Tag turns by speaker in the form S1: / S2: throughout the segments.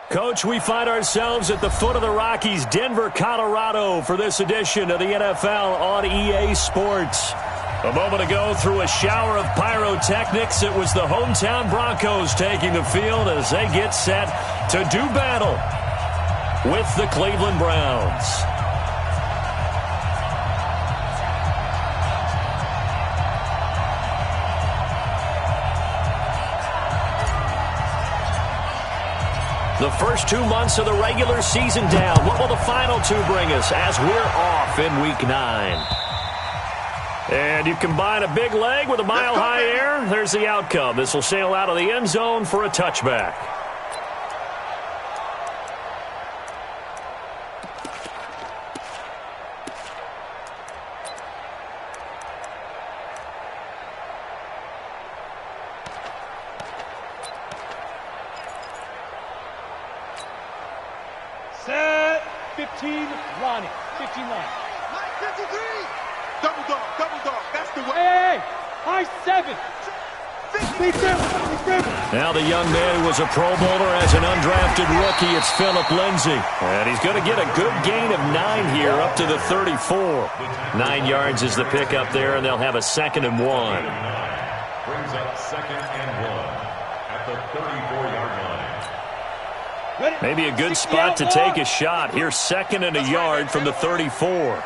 S1: Coach, we find ourselves at the foot of the Rockies, Denver, Colorado, for this edition of the NFL on EA Sports. A moment ago, through a shower of pyrotechnics, it was the hometown Broncos taking the field as they get set to do battle with the Cleveland Browns. The first 2 months of the regular season down. What will the final two bring us as we're off in Week 9? And you combine a big leg with a mile-high air, there's the outcome. This will sail out of the end zone for a touchback.
S2: Set 15, Ronnie. 15 line.
S3: 53. Double dog. That's the way.
S2: Hey, high 7.
S1: Now the young man who was a Pro Bowler as an undrafted rookie, it's Phillip Lindsay. And he's going to get a good gain of 9 here up to the 34. 9 yards is the pickup there, and they'll have a 2nd and 1.
S4: Brings up 2nd and 1 at the 34-yard line.
S1: Maybe a good spot to take a shot. Here's 2nd and a yard from the 34.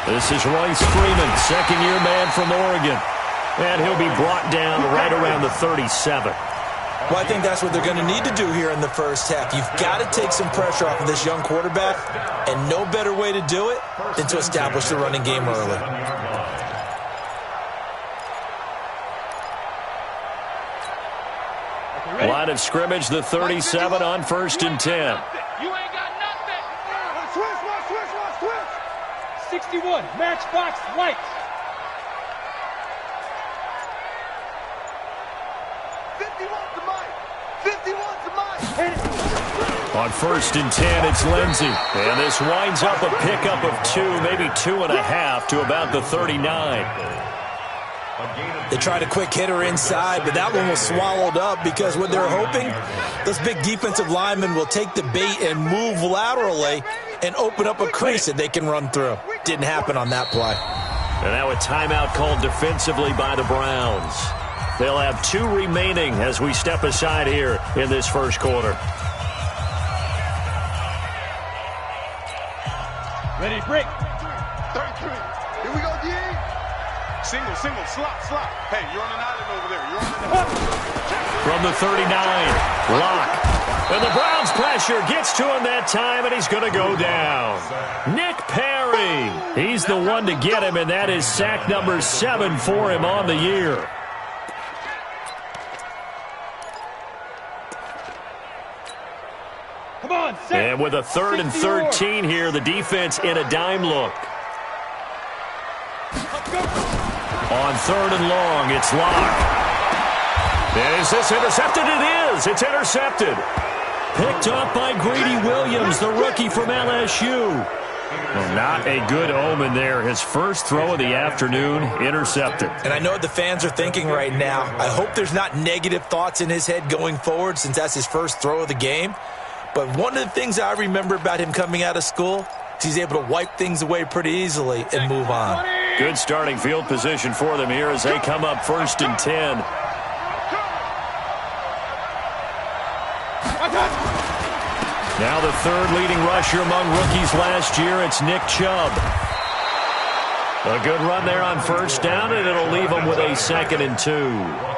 S1: This is Royce Freeman, second-year man from Oregon. And he'll be brought down right around the 37.
S5: Well, I think that's what they're going to need to do here in the first half. You've got to take some pressure off of this young quarterback, and no better way to do it than to establish the running game early.
S1: Line of scrimmage, the 37 on 1st and 10.
S2: You ain't got nothing.
S3: Switch.
S2: 61, matchbox light.
S3: 51 to Mike. 51 to Mike.
S1: On 1st and 10, it's Lindsay. And this winds up a pickup of 2, maybe 2.5 to about the 39.
S5: They tried a quick hitter inside, but that one was swallowed up because what they're hoping, those big defensive linemen will take the bait and move laterally and open up a crease that they can run through. Didn't happen on that play.
S1: And now a timeout called defensively by the Browns. They'll have 2 remaining as we step aside here in this first quarter.
S2: Ready, break.
S3: 33. Here we go, D. Single, slot. Hey, you're on an island over there.
S1: From the 39, Locke. And the Browns pressure gets to him that time, and he's going to go down. Nick Perry. He's the one to get him, and that is sack number 7 for him on the year.
S2: Come on, set.
S1: And with a 3rd and 13 here, the defense in a dime look. On 3rd and long, it's Locke. Is this intercepted? It is. It's intercepted. Picked up by Greedy Williams, the rookie from LSU. Well, not a good omen there. His first throw of the afternoon, intercepted.
S5: And I know what the fans are thinking right now. I hope there's not negative thoughts in his head going forward since that's his first throw of the game. But one of the things I remember about him coming out of school is he's able to wipe things away pretty easily and move on.
S1: Good starting field position for them here as they come up 1st and 10. Now the 3rd leading rusher among rookies last year, it's Nick Chubb. A good run there on 1st down, and it'll leave him with a 2nd and 2.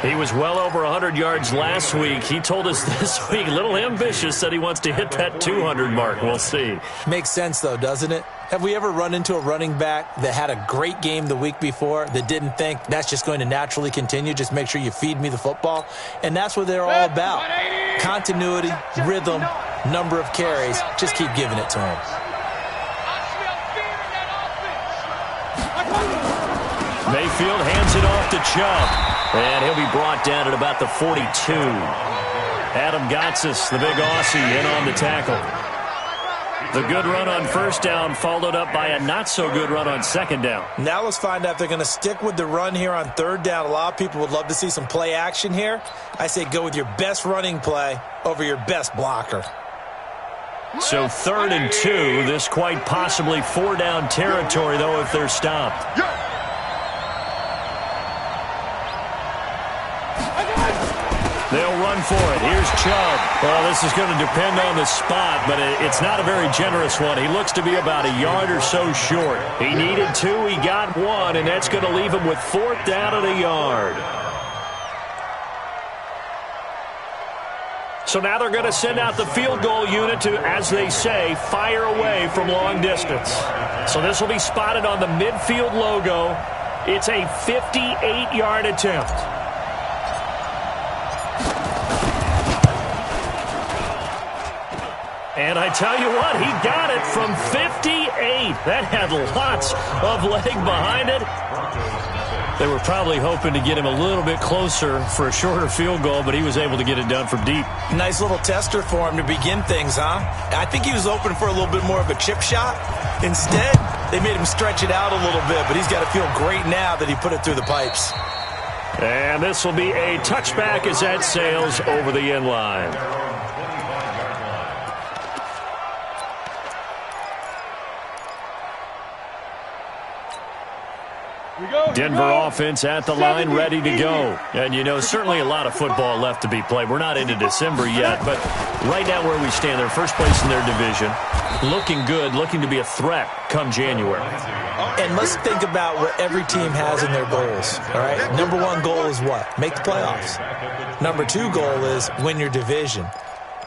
S1: He was well over 100 yards last week. He told us this week, a little ambitious, said he wants to hit that 200 mark. We'll see.
S5: Makes sense, though, doesn't it? Have we ever run into a running back that had a great game the week before that didn't think that's just going to naturally continue? Just make sure you feed me the football. And that's what they're all about. Continuity, rhythm, number of carries. Just keep giving it to him.
S1: Mayfield hands it off to Chubb. And he'll be brought down at about the 42. Adam Gotsis, the big Aussie, in on the tackle. The good run on first down followed up by a not-so-good run on second down.
S5: Now let's find out if they're going to stick with the run here on third down. A lot of people would love to see some play action here. I say go with your best running play over your best blocker.
S1: So 3rd and 2. This quite possibly 4-down territory, though, if they're stopped. They'll run for it. Here's Chubb. Well, this is going to depend on the spot, but it's not a very generous one. He looks to be about a yard or so short. He needed 2. He got 1, and that's going to leave him with 4th down at a yard. So now they're going to send out the field goal unit to, as they say, fire away from long distance. So this will be spotted on the midfield logo. It's a 58-yard attempt. And I tell you what, he got it from 58. That had lots of leg behind it. They were probably hoping to get him a little bit closer for a shorter field goal, but he was able to get it done from deep.
S5: Nice little tester for him to begin things, huh? I think he was open for a little bit more of a chip shot. Instead, they made him stretch it out a little bit, but he's got to feel great now that he put it through the pipes.
S1: And this will be a touchback as that sails over the end line. Denver offense at the line, ready to go. And, you know, certainly a lot of football left to be played. We're not into December yet, but right now where we stand, they're first place in their division. Looking good, looking to be a threat come January.
S5: And let's think about what every team has in their goals, all right? Number 1 goal is what? Make the playoffs. Number 2 goal is win your division.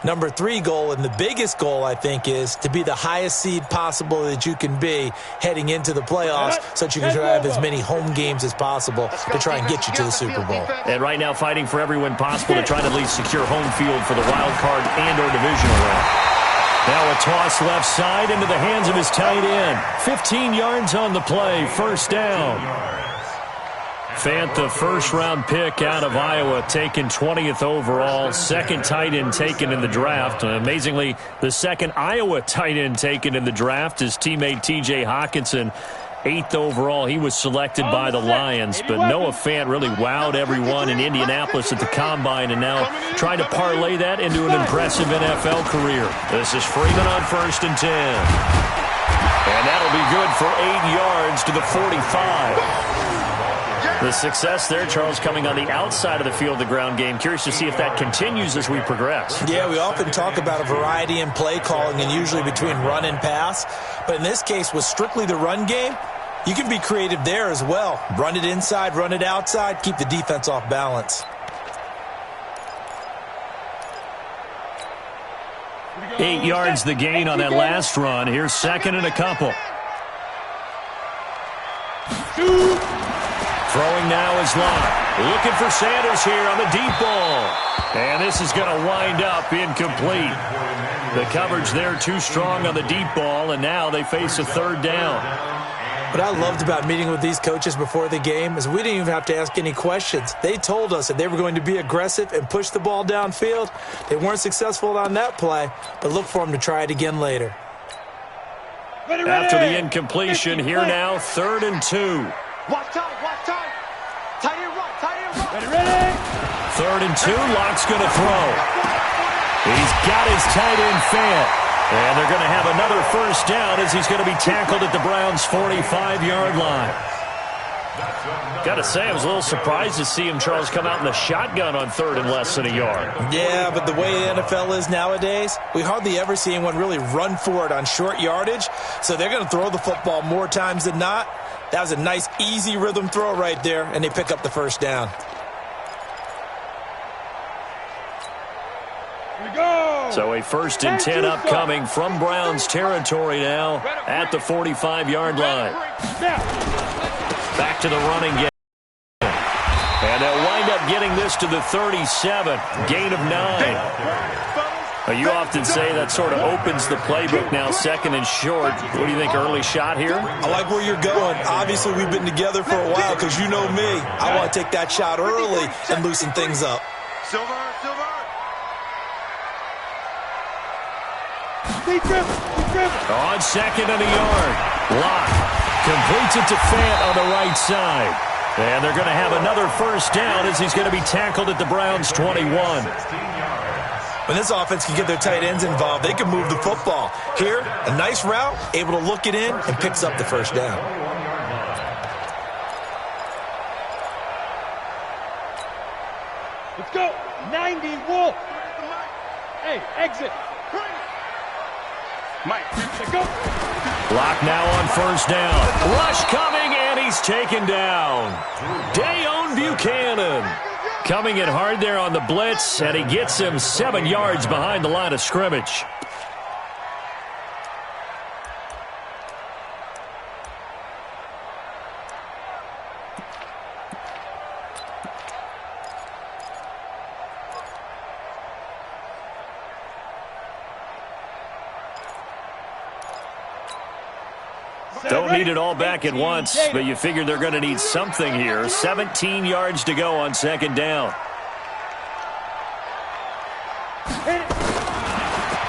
S5: Number 3 goal, and the biggest goal, I think, is to be the highest seed possible that you can be heading into the playoffs so that you can have as many home games as possible to try and get you to the Super Bowl.
S1: And right now fighting for every win possible to try to at least secure home field for the wild card and or divisional round. Now a toss left side into the hands of his tight end. 15 yards on the play, first down. Fant, the first-round pick out of Iowa, taken 20th overall, second tight end taken in the draft. Amazingly, the second Iowa tight end taken in the draft is teammate T.J. Hawkinson, 8th overall. He was selected by the Lions, but Noah Fant really wowed everyone in Indianapolis at the Combine and now trying to parlay that into an impressive NFL career. This is Freeman on 1st and 10. And that'll be good for 8 yards to the 45. The success there, Charles, coming on the outside of the field, the ground game. Curious to see if that continues as we progress.
S5: Yeah, we often talk about a variety in play calling and usually between run and pass. But in this case, with strictly the run game, you can be creative there as well. Run it inside, run it outside, keep the defense off balance.
S1: Eight yards the gain on that last run. Here's second and a couple. Throwing now is Lott. Looking for Sanders here on the deep ball. And this is going to wind up incomplete. The coverage there too strong on the deep ball, and now they face a third down.
S5: What I loved about meeting with these coaches before the game is we didn't even have to ask any questions. They told us that they were going to be aggressive and push the ball downfield. They weren't successful on that play, but look for them to try it again later.
S1: After the incompletion, here now, 3rd and 2.
S2: Watch time, watch time. Tight end run, tight end run. Ready.
S1: 3rd and 2, Lott's going to throw. He's got his tight end Fant. And they're going to have another first down as he's going to be tackled at the Browns' 45-yard line. Got to say, I was a little surprised to see him, Charles, come out in the shotgun on 3rd and less than a yard.
S5: Yeah, but the way the NFL is nowadays, we hardly ever see anyone really run for it on short yardage. So they're going to throw the football more times than not. That was a nice, easy rhythm throw right there, and they pick up the first down.
S1: So a 1st and 10 upcoming from Browns territory now at the 45-yard line. Back to the running game. And they'll wind up getting this to the 37. Gain of 9. You often say that sort of opens the playbook now, 2nd and short. What do you think, early shot here?
S5: I like where you're going. Obviously, we've been together for a while because you know me. I want to take that shot early and loosen things up.
S3: Silver.
S1: On second and a yard. Locke completes it to Fant on the right side. And they're going to have another first down as he's going to be tackled at the Browns' 21.
S5: When this offense can get their tight ends involved, they can move the football. Here, a nice route, able to look it in, and picks up the first down.
S2: Let's go. 90, Wolf. Hey, exit.
S3: Mike.
S2: Let's go.
S1: Locke now on first down. Rush coming, and he's taken down. Dayon Buchanan coming in hard there on the blitz, and he gets him 7 yards behind the line of scrimmage. Don't need it all back at once, but you figure they're going to need something here. 17 yards to go on second down.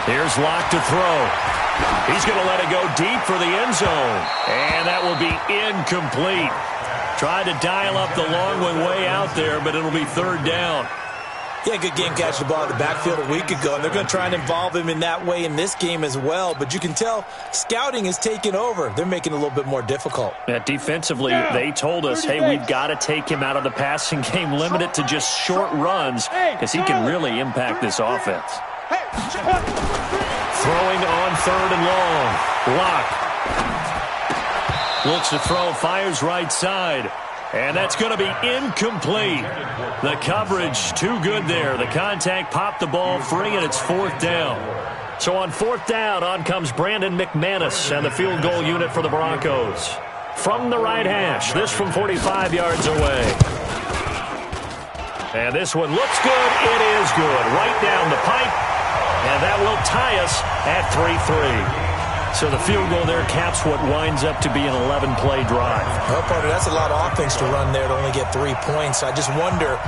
S1: Here's Locke to throw. He's going to let it go deep for the end zone. And that will be incomplete. Tried to dial up the long one way out there, but it'll be third down.
S5: Yeah, good game catching the ball in the backfield a week ago, and they're going to try and involve him in that way in this game as well. But you can tell scouting is taking over. They're making it a little bit more difficult.
S1: Yeah, defensively, they told us, hey, we've got to take him out of the passing game, limit it to just short runs, because he can really impact this offense. Throwing on third and long. Locke looks to throw, fires right side. And that's going to be incomplete. The coverage too good there. The contact popped the ball free, and it's fourth down. So on fourth down, on comes Brandon McManus and the field goal unit for the Broncos. From the right hash, this from 45 yards away. And this one looks good. It is good. Right down the pipe. And that will tie us at 3-3. So the field goal there caps what winds up to be an 11-play drive.
S5: Well, partner, that's a lot of offense to run there to only get 3 points. I just wonder,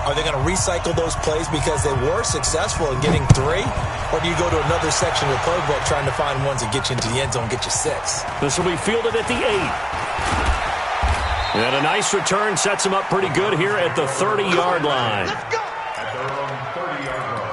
S5: are they going to recycle those plays because they were successful in getting 3? Or do you go to another section of the playbook trying to find ones that get you into the end zone, get you 6?
S1: This will be fielded at the 8. And a nice return sets him up pretty good here at the 30-yard line.
S3: Let's go.
S4: At their own 30-yard line.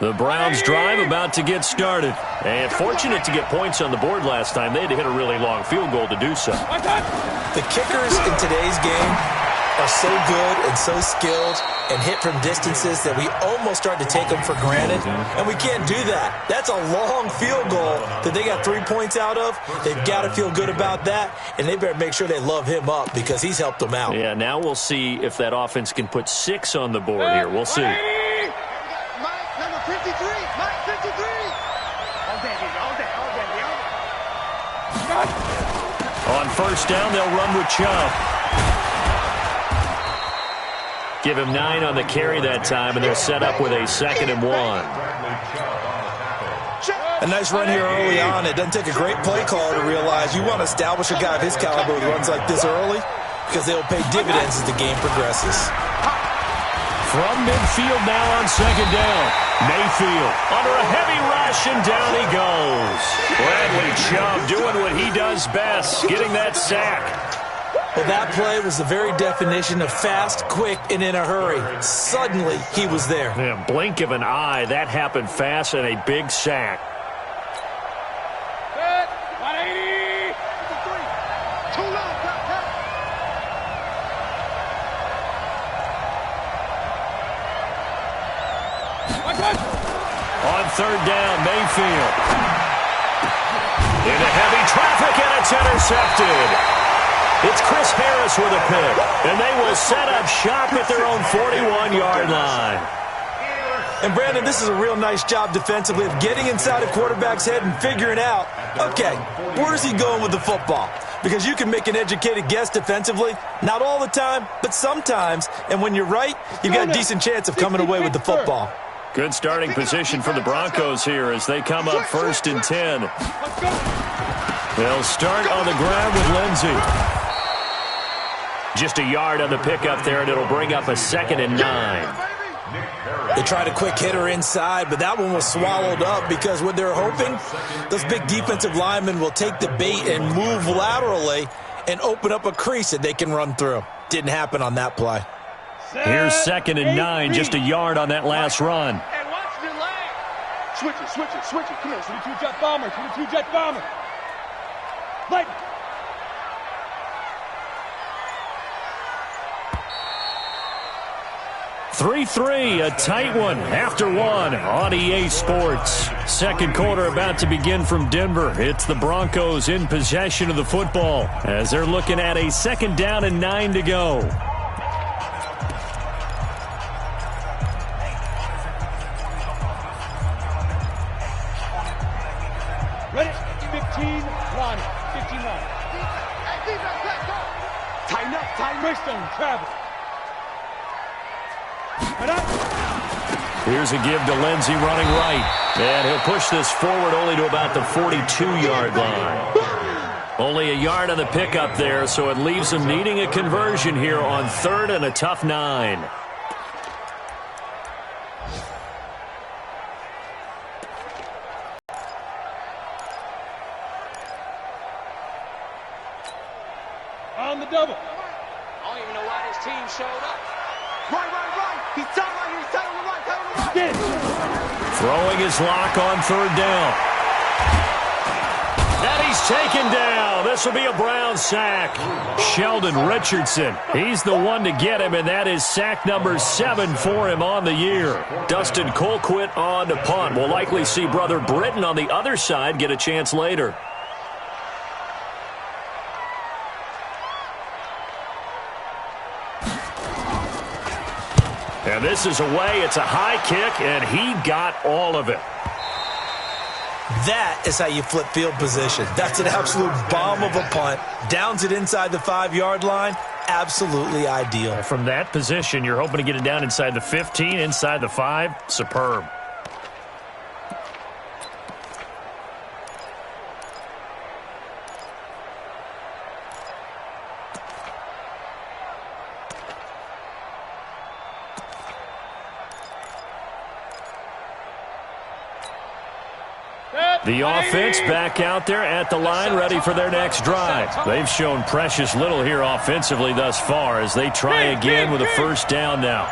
S1: The Browns drive about to get started. And fortunate to get points on the board last time. They had to hit a really long field goal to do so.
S5: The kickers in today's game are so good and so skilled and hit from distances that we almost start to take them for granted. And we can't do that. That's a long field goal that they got 3 points out of. They've got to feel good about that. And they better make sure they love him up because he's helped them out.
S1: Yeah, now we'll see if that offense can put 6 on the board here. We'll see.
S2: Mike, number 53. Mike, 53. All day, all day, all day, all day.
S1: On first down, they'll run with Chubb. Give him 9 on the carry that time, and they're set up with a 2nd and 1.
S5: A nice run here early on. It doesn't take a great play caller to realize you want to establish a guy of his caliber with runs like this early because they will pay dividends as the game progresses.
S1: From midfield now on second down. Mayfield under a heavy rush, and down he goes. Bradley Chubb doing what he does best, getting that sack.
S5: Well, that play was the very definition of fast, quick, and in a hurry. Suddenly, he was there.
S1: Yeah, blink of an eye, that happened fast, and a big sack.
S2: 180.
S3: 2 low,
S1: On third down, Mayfield. Into heavy traffic, and it's intercepted. It's Chris Harris with a pick, and they will set up shop at their own 41-yard line.
S5: And, Brandon, this is a real nice job defensively of getting inside a quarterback's head and figuring out, okay, where's he going with the football? Because you can make an educated guess defensively, not all the time, but sometimes. And when you're right, you've got a decent chance of coming away with the football.
S1: Good starting position for the Broncos here as they come up 1st and 10. They'll start on the ground with Lindsey. Just a yard on the pickup there, and it'll bring up a 2nd and 9.
S5: They tried a quick hitter inside, but that one was swallowed up because what they're hoping, those big defensive linemen will take the bait and move laterally and open up a crease that they can run through. Didn't happen on that play.
S1: Here's 2nd and 9, just a yard on that last run.
S2: And watch the leg.
S3: Switch it, switch it, switch it. Come here.
S2: 22 jet bomber, 22 jet bomber. Like.
S1: 3-3, a tight one after one on EA Sports. Second quarter about to begin from Denver. It's the Broncos in possession of the football as they're looking at a 2nd down and 9 to go.
S2: Ready? 15, Ronnie. 15, Ronnie. Tighten up, tighten. Brickstone, travel.
S1: Here's a give to Lindsey running right. And he'll push this forward only to about the 42-yard line. Only a yard on the pickup there, so it leaves him needing a conversion here on 3rd and a tough 9.
S2: On the double.
S6: I don't even know why this team showed up.
S2: Right. He's telling right. He's telling right. Telling right.
S1: Throwing his lock on 3rd down. And he's taken down. This will be a Brown sack. Sheldon Richardson, he's the one to get him, and that is sack number 7 for him on the year. Dustin Colquitt on to punt. We'll likely see brother Britton on the other side get a chance later. And this is away. It's a high kick, and he got all of it.
S5: That is how you flip field position. That's an absolute bomb of a punt. Downs it inside the 5-yard line. Absolutely ideal.
S1: From that position, you're hoping to get it down inside the 15, inside the 5. Superb. The offense back out there at the line, ready for their next drive. They've shown precious little here offensively thus far as they try again with a 1st down now.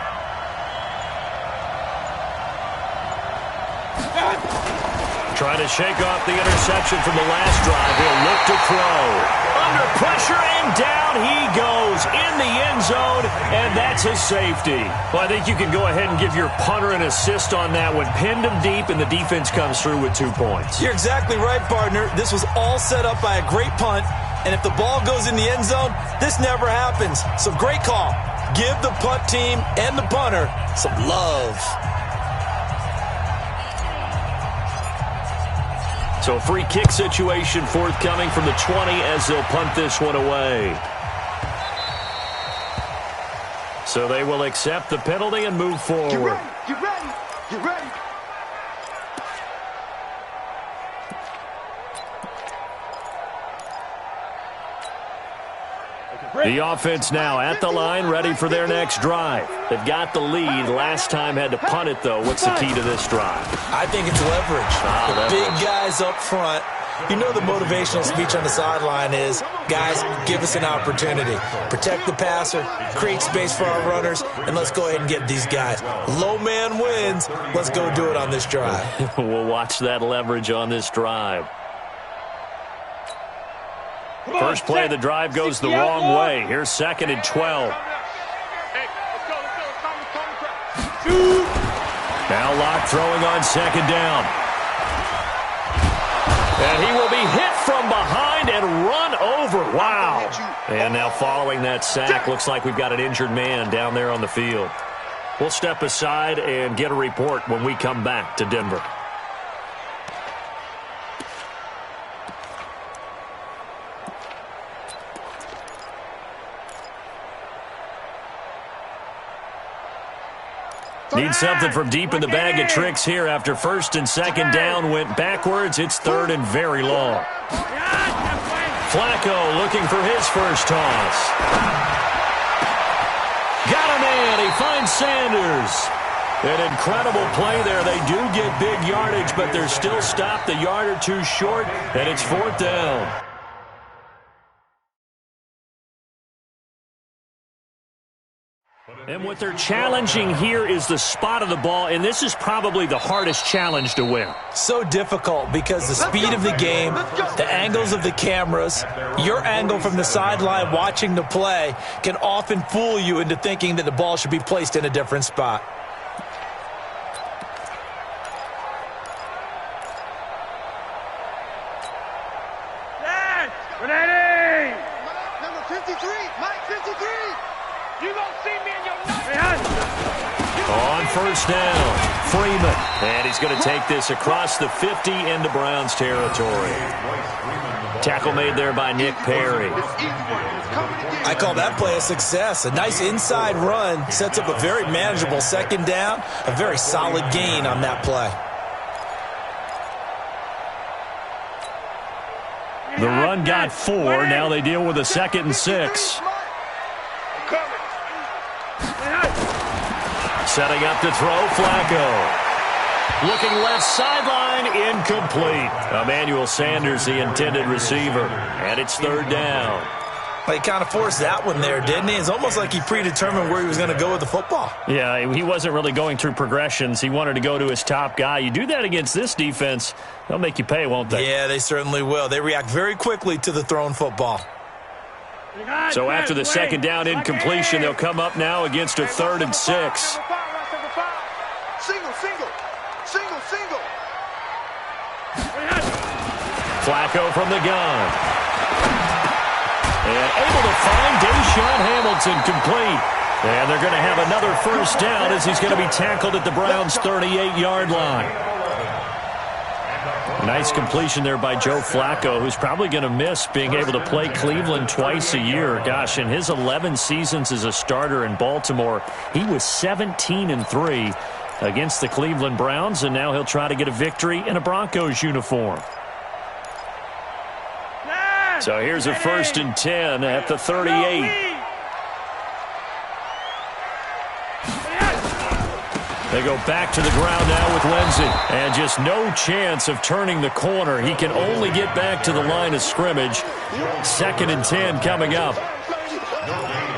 S1: Trying to shake off the interception from the last drive. He'll look to throw. Under pressure, and down he goes in the end zone, and that's a safety. Well, I think you can go ahead and give your punter an assist on that one. Pinned him deep, and the defense comes through with 2 points.
S5: You're exactly right, partner. This was all set up by a great punt, and if the ball goes in the end zone, this never happens. So great call. Give the punt team and the punter some love.
S1: So a free kick situation forthcoming from the 20 as they'll punt this one away. So they will accept the penalty and move forward.
S2: Get ready. Get ready.
S1: The offense now at the line, ready for their next drive. They've got the lead. Last time had to punt it, though. What's the key to this drive?
S5: I think it's leverage. The big guys up front. You know the motivational speech on the sideline is, guys, give us an opportunity. Protect the passer, create space for our runners, and let's go ahead and get these guys. Low man wins. Let's go do it on this drive.
S1: We'll watch that leverage on this drive. First play of the drive goes the wrong way. Here's 2nd and 12. Now Locke throwing on 2nd down. And he will be hit from behind and run over. Wow. And now following that sack, looks like we've got an injured man down there on the field. We'll step aside and get a report when we come back to Denver. Need something from deep in the bag of tricks here after 1st and 2nd down went backwards. It's 3rd and very long. Flacco looking for his first toss. man. He finds Sanders. An incredible play there. They do get big yardage, but they're still stopped a yard or two short, and it's 4th down. And what they're challenging here is the spot of the ball, and this is probably the hardest challenge to win.
S5: So difficult because the speed of the game, the angles of the cameras, your angle from the sideline watching the play can often fool you into thinking that the ball should be placed in a different spot.
S2: Number 53, Mike 53.
S6: You gonna see me in your
S1: On 1st down, Freeman. And he's going to take this across the 50 into Browns territory. Tackle made there by Nick Perry.
S5: I call that play a success. A nice inside run sets up a very manageable 2nd down. A very solid gain on that play.
S1: The run got 4. Now they deal with a 2nd and 6. Setting up to throw, Flacco. Looking left sideline, incomplete. Emmanuel Sanders, the intended receiver. And it's 3rd down.
S5: Well, he kind of forced that one there, didn't he? It's almost like he predetermined where he was going to go with the football.
S1: Yeah, he wasn't really going through progressions. He wanted to go to his top guy. You do that against this defense, they'll make you pay, won't they?
S5: Yeah, they certainly will. They react very quickly to the thrown football.
S1: So after the 2nd down incompletion, they'll come up now against a 3rd and 6.
S2: Single.
S1: Flacco from the gun. And able to find Deshaun Hamilton complete. And they're going to have another 1st down as he's going to be tackled at the Browns' 38-yard line. Nice completion there by Joe Flacco, who's probably going to miss being able to play Cleveland twice a year. Gosh, in his 11 seasons as a starter in Baltimore, he was 17-3 against the Cleveland Browns, and now he'll try to get a victory in a Broncos uniform. So here's a 1st and 10 at the 38. They go back to the ground now with Lindsey. And just no chance of turning the corner. He can only get back to the line of scrimmage. 2nd and 10 coming up.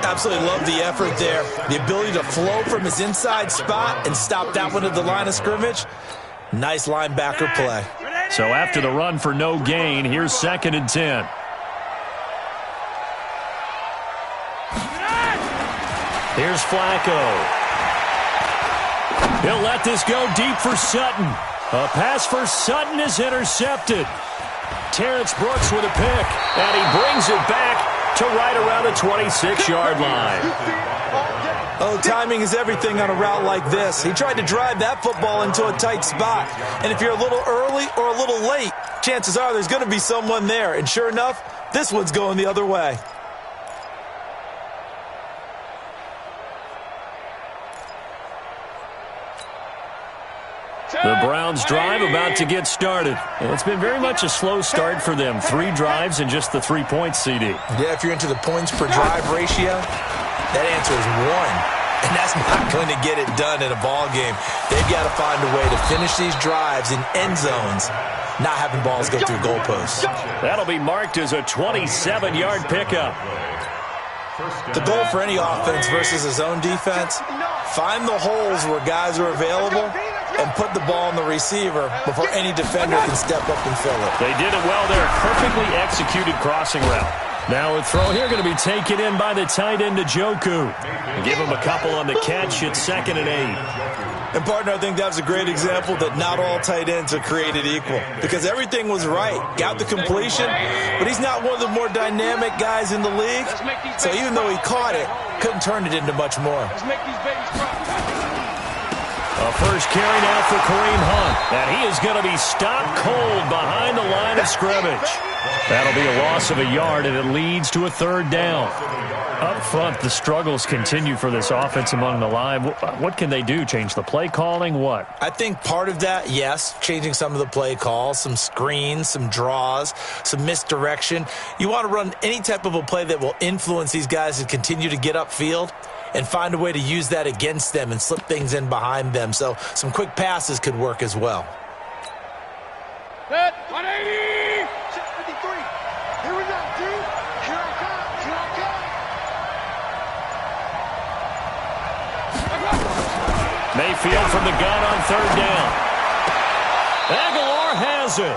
S5: Absolutely love the effort there. The ability to flow from his inside spot and stop that one at the line of scrimmage. Nice linebacker play.
S1: So after the run for no gain, here's 2nd and 10. Here's Flacco. He'll let this go deep for Sutton. A pass for Sutton is intercepted. Terrence Brooks with a pick, and he brings it back to right around the 26-yard line.
S5: Oh, timing is everything on a route like this. He tried to drive that football into a tight spot. And if you're a little early or a little late, chances are there's going to be someone there. And sure enough, this one's going the other way.
S1: The Browns drive about to get started. And it's been very much a slow start for them. 3 drives and just the 3 points, CD.
S5: Yeah, if you're into the points per drive ratio, that answer is 1. And that's not going to get it done in a ball game. They've got to find a way to finish these drives in end zones, not having balls go through goalposts.
S1: That'll be marked as a 27-yard pickup.
S5: The goal for any offense versus his own defense, find the holes where guys are available and put the ball on the receiver before any defender can step up and fill it.
S1: They did it well there. Perfectly executed crossing route. Now a throw here going to be taken in by the tight end, Njoku. Give him a couple on the catch at 2nd and 8.
S5: And, partner, I think that's a great example that not all tight ends are created equal because everything was right. Got the completion, but he's not one of the more dynamic guys in the league. So even though he caught it, couldn't turn it into much more.
S1: A first carry now for Kareem Hunt. And he is going to be stopped cold behind the line of scrimmage. That'll be a loss of a yard, and it leads to a 3rd down. Up front, the struggles continue for this offense among the line. What can they do? Change the play calling? What?
S5: I think part of that, yes, changing some of the play calls, some screens, some draws, some misdirection. You want to run any type of a play that will influence these guys to continue to get upfield. and find a way to use that against them and slip things in behind them. So some quick passes could work as well.
S6: Set, 180!
S2: 653. Here we go, dude. Here I come. Here I come.
S1: Mayfield from the gun on third down. Aguilar has it.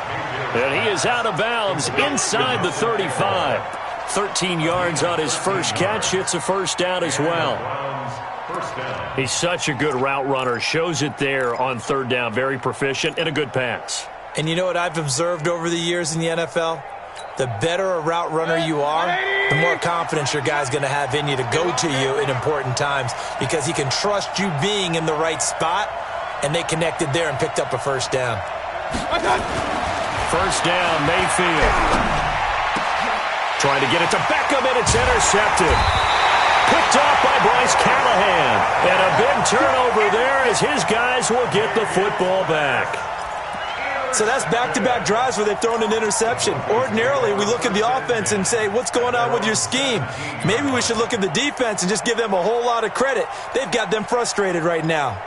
S1: And he is out of bounds inside the 35. 13 yards on his first catch. It's a first down as well. He's such a good route runner. Shows it there on third down. Very proficient and a good pass.
S5: And you know what I've observed over the years in the NFL? The better a route runner you are, the more confidence your guy's going to have in you to go to you in important times because he can trust you being in the right spot, and they connected there and picked up a first down.
S1: First down, Mayfield. Trying to get it to Beckham, and it's intercepted. Picked off by Bryce Callahan. And a big turnover there as his guys will get the football back.
S5: So that's back-to-back drives where they've thrown an interception. Ordinarily, we look at the offense and say, what's going on with your scheme? Maybe we should look at the defense and just give them a whole lot of credit. They've got them frustrated right now.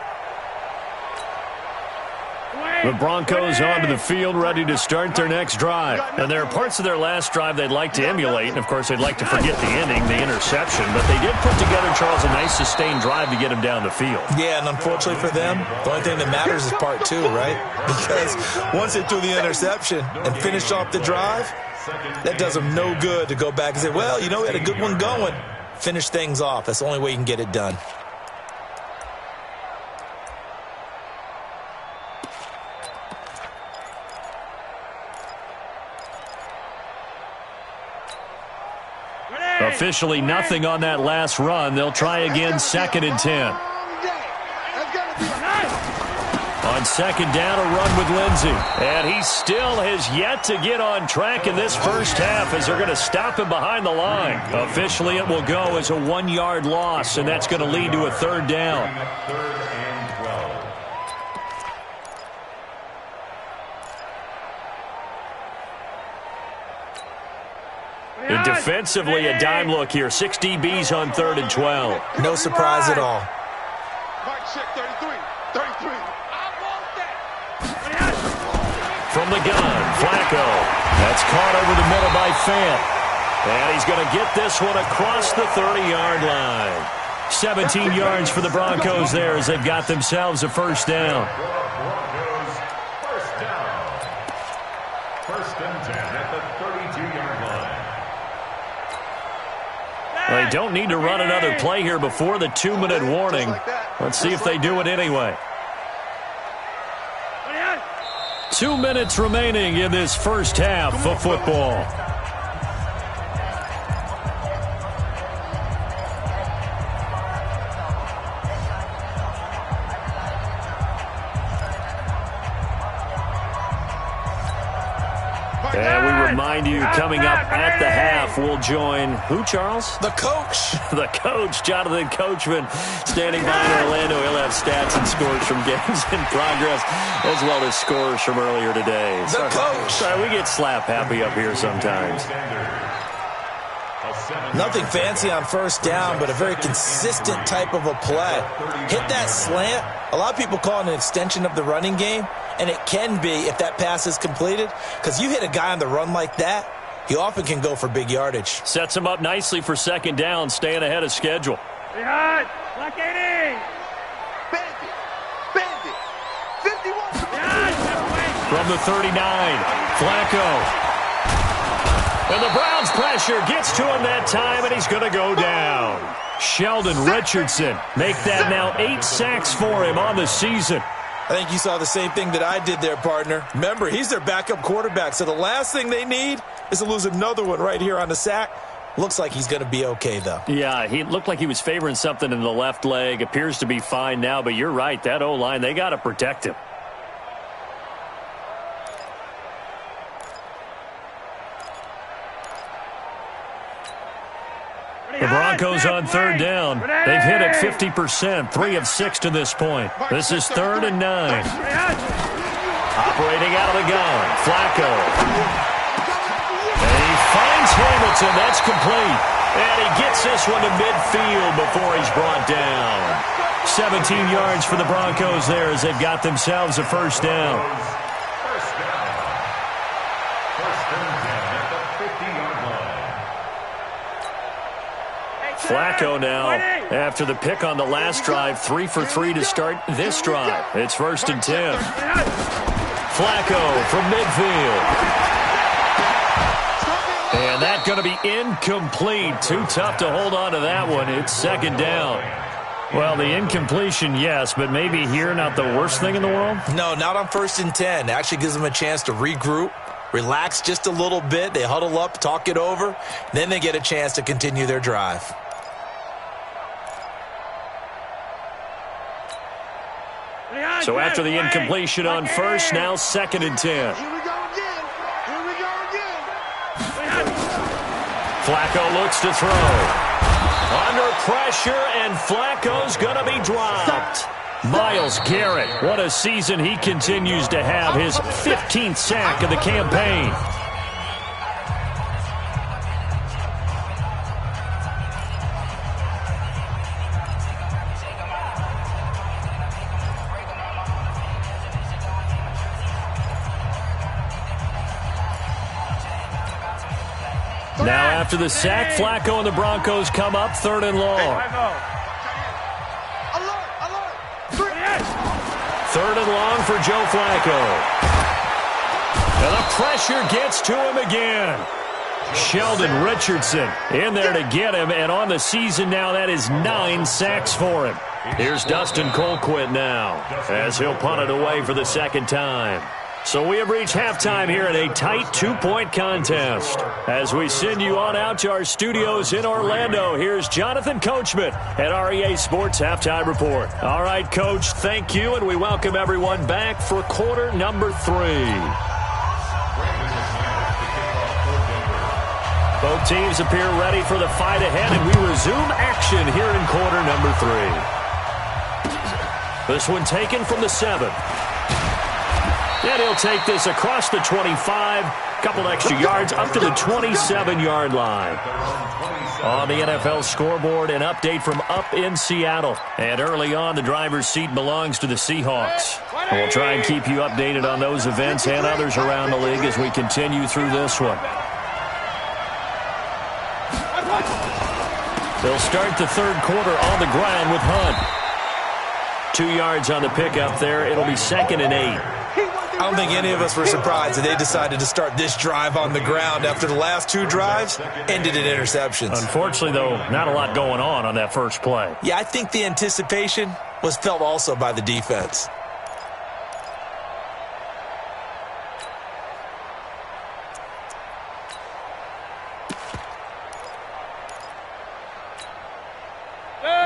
S1: The Broncos onto the field, ready to start their next drive. And there are parts of their last drive they'd like to emulate, and, of course, they'd like to forget the ending, the interception. But they did put together, Charles, a nice sustained drive to get him down the field.
S5: Yeah, and unfortunately for them, the only thing that matters is part two, right? Because once they threw the interception and finished off the drive, that does them no good to go back and say, well, you know, we had a good one going. Finish things off. That's the only way you can get it done.
S1: Officially nothing on that last run. They'll try again, second and 10. On second down, a run with Lindsey. And he still has yet to get on track in this first half as they're going to stop him behind the line. Officially, it will go as a 1-yard loss, and that's going to lead to a third down. And defensively, a dime look here. 6 DBs on third and 12.
S5: No surprise at all.
S3: Mike, check 33. 33.
S1: From the gun, Flacco. That's caught over the middle by Fant. And he's going to get this one across the 30-yard line. 17 yards for the Broncos there as they've got themselves a first down.
S4: First and 10 at the 32-yard line.
S1: They don't need to run another play here before the 2-minute warning. Let's see if they do it anyway. 2 minutes remaining in this first half of football. And we remind you, coming up at the half, we'll join who, Charles?
S5: The coach.
S1: The coach, Jonathan Coachman, standing by in Orlando. He'll have stats and scores from games in progress, as well as scores from earlier today.
S5: The coach.
S1: Sorry, we get slap happy up here sometimes.
S5: Nothing fancy on first down, but a very consistent type of a play. Hit that slant. A lot of people call it an extension of the running game, and it can be if that pass is completed, because you hit a guy on the run like that, he often can go for big yardage.
S1: Sets him up nicely for second down, staying ahead of schedule.
S6: Behind, black 80.
S2: Bandit. Bandit. 51.
S1: From the 39, Flacco. And the Browns' pressure gets to him that time, and he's going to go down. Sheldon Richardson make that now 8 sacks for him on the season.
S5: I think you saw the same thing that I did there, partner. Remember, he's their backup quarterback, so the last thing they need is to lose another one right here on the sack. Looks like he's going to be okay, though.
S1: Yeah, he looked like he was favoring something in the left leg. Appears to be fine now, but you're right. That O-line, they got to protect him. The Broncos on third down. They've hit it 50%, 3 of 6 to this point. This is 3rd and 9. Operating out of the gun, Flacco. And he finds Hamilton. That's complete. And he gets this one to midfield before he's brought down. 17 yards for the Broncos there as they've got themselves a first down.
S4: First down. First and 10 at the 50-yard line.
S1: Flacco now, after the pick on the last drive, 3 for 3 to start this drive. It's first and 10. Flacco from midfield. And that's going to be incomplete. Too tough to hold on to that one. It's second down. Well, the incompletion, yes, but maybe here not the worst thing in the world?
S5: No, not on first and 10. It actually gives them a chance to regroup, relax just a little bit. They huddle up, talk it over. Then they get a chance to continue their drive.
S1: So after the incompletion on first, now second and 10.
S2: Here we go again. Here we go again.
S1: Flacco looks to throw. Under pressure, and Flacco's going to be dropped. Myles Garrett, what a season he continues to have. His 15th sack of the campaign. Now after the sack, Flacco and the Broncos come up 3rd and long. 3rd and long for Joe Flacco. And the pressure gets to him again. Sheldon Richardson in there to get him, and on the season now, that is 9 sacks for him. Here's Dustin Colquitt now, as he'll punt it away for the second time. So we have reached halftime here in a tight 2-point contest. As we send you on out to our studios in Orlando, here's Jonathan Coachman at REA Sports Halftime Report. All right, Coach, thank you, and we welcome everyone back for quarter number 3. Both teams appear ready for the fight ahead, and we resume action here in quarter number 3. This one taken from the 7. And he'll take this across the 25, couple extra yards up to the 27-yard line. On the NFL scoreboard, an update from up in Seattle. And early on, the driver's seat belongs to the Seahawks. And we'll try and keep you updated on those events and others around the league as we continue through this one. They'll start the third quarter on the ground with Hunt. 2 yards on the pickup there. It'll be 2nd and 8.
S5: I don't think any of us were surprised that they decided to start this drive on the ground after the last 2 drives ended in interceptions.
S1: Unfortunately, though, not a lot going on that first play.
S5: Yeah, I think the anticipation was felt also by the defense.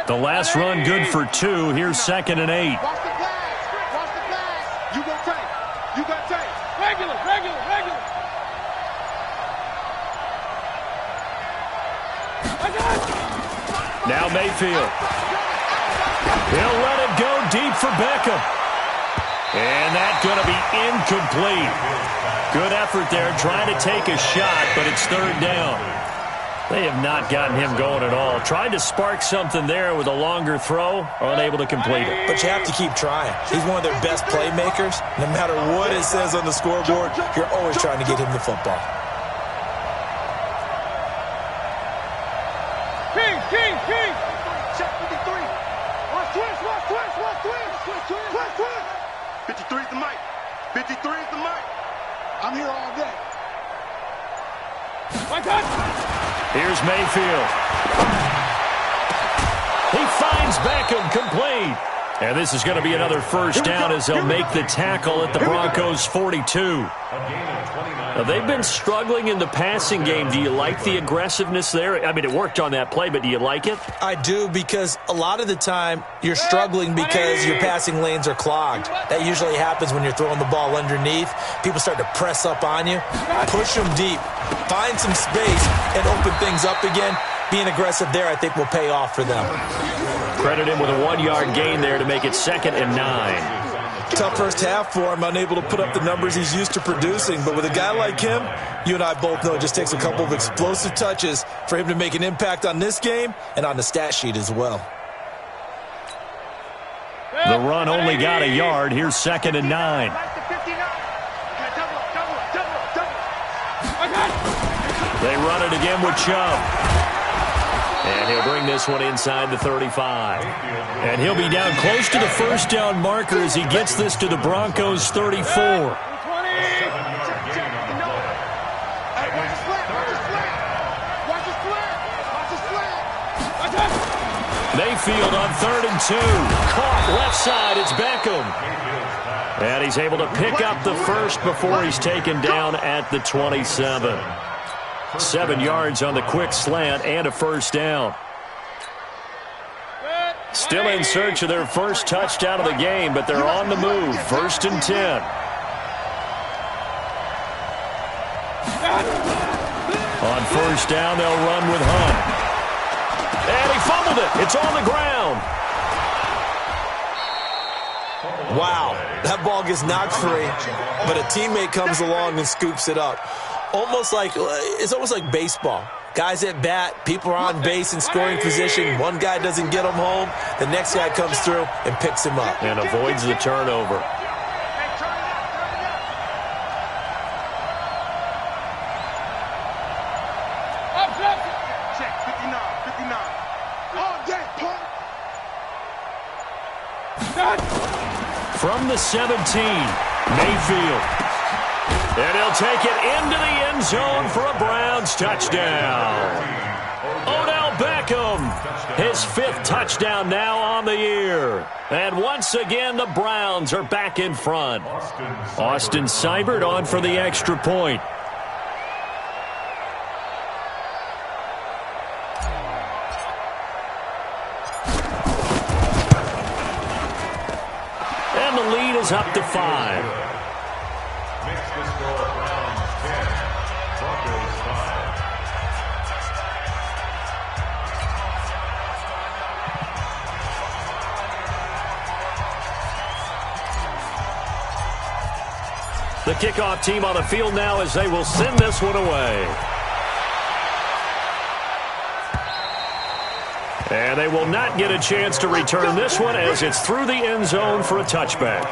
S1: The last run good for 2. Here's 2nd and 8.
S2: Watch the flash. Watch the flash. You got tape. You got tape. Regular.
S1: Now Mayfield. He'll let it go deep for Beckham. And that's going to be incomplete. Good effort there trying to take a shot, but it's 3rd down. They have not gotten him going at all. Tried to spark something there with a longer throw, unable to complete it.
S5: But you have to keep trying. He's one of their best playmakers. No matter what it says on the scoreboard, you're always trying to get him the football.
S2: King. Check 53. Watch twist. 53 is the mic. 53 is the mic. I'm here all day.
S1: Here's Mayfield. He finds Beckham complete. And this is going to be another first down as they'll make the tackle at the Broncos' 42. Now, they've been struggling in the passing game. Do you like the aggressiveness there? I mean, it worked on that play, but do you like it?
S5: I do, because a lot of the time you're struggling because your passing lanes are clogged. That usually happens when you're throwing the ball underneath. People start to press up on you. Push them deep. Find some space and open things up again. Being aggressive there, I think, will pay off for them.
S1: Credit him with a 1-yard gain there to make it 2nd and 9.
S5: Tough first half for him, unable to put up the numbers he's used to producing. But with a guy like him, you and I both know it just takes a couple of explosive touches for him to make an impact on this game and on the stat sheet as well.
S1: The run only got a yard. Here's 2nd and 9. They run it again with Chubb. And he'll bring this one inside the 35. And he'll be down close to the first down marker as he gets this to the Broncos 34. Mayfield on 3rd and 2. Caught left side. It's Beckham. And he's able to pick up the first before he's taken down at the 27. 7 yards on the quick slant and a first down. Still in search of their first touchdown of the game, but they're on the move. 1st and 10. On first down, they'll run with Hunt. And he fumbled it. It's on the ground.
S5: Wow, that ball gets knocked free, but a teammate comes along and scoops it up. It's almost like baseball. Guys at bat, people are on base in scoring position. One guy doesn't get him home. The next guy comes through and picks him up.
S1: And avoids the turnover.
S2: Check, 59. All day, punt.
S1: From the 17, Mayfield. And he'll take it into the end zone for a Browns touchdown. Odell Beckham, his 5th touchdown now on the year. And once again, the Browns are back in front. Austin Seibert on for the extra point. And the lead is up to 5.
S4: Makes the score Browns 10, Broncos 5.
S1: The kickoff team on the field now as they will send this one away. And they will not get a chance to return this one as it's through the end zone for a touchback.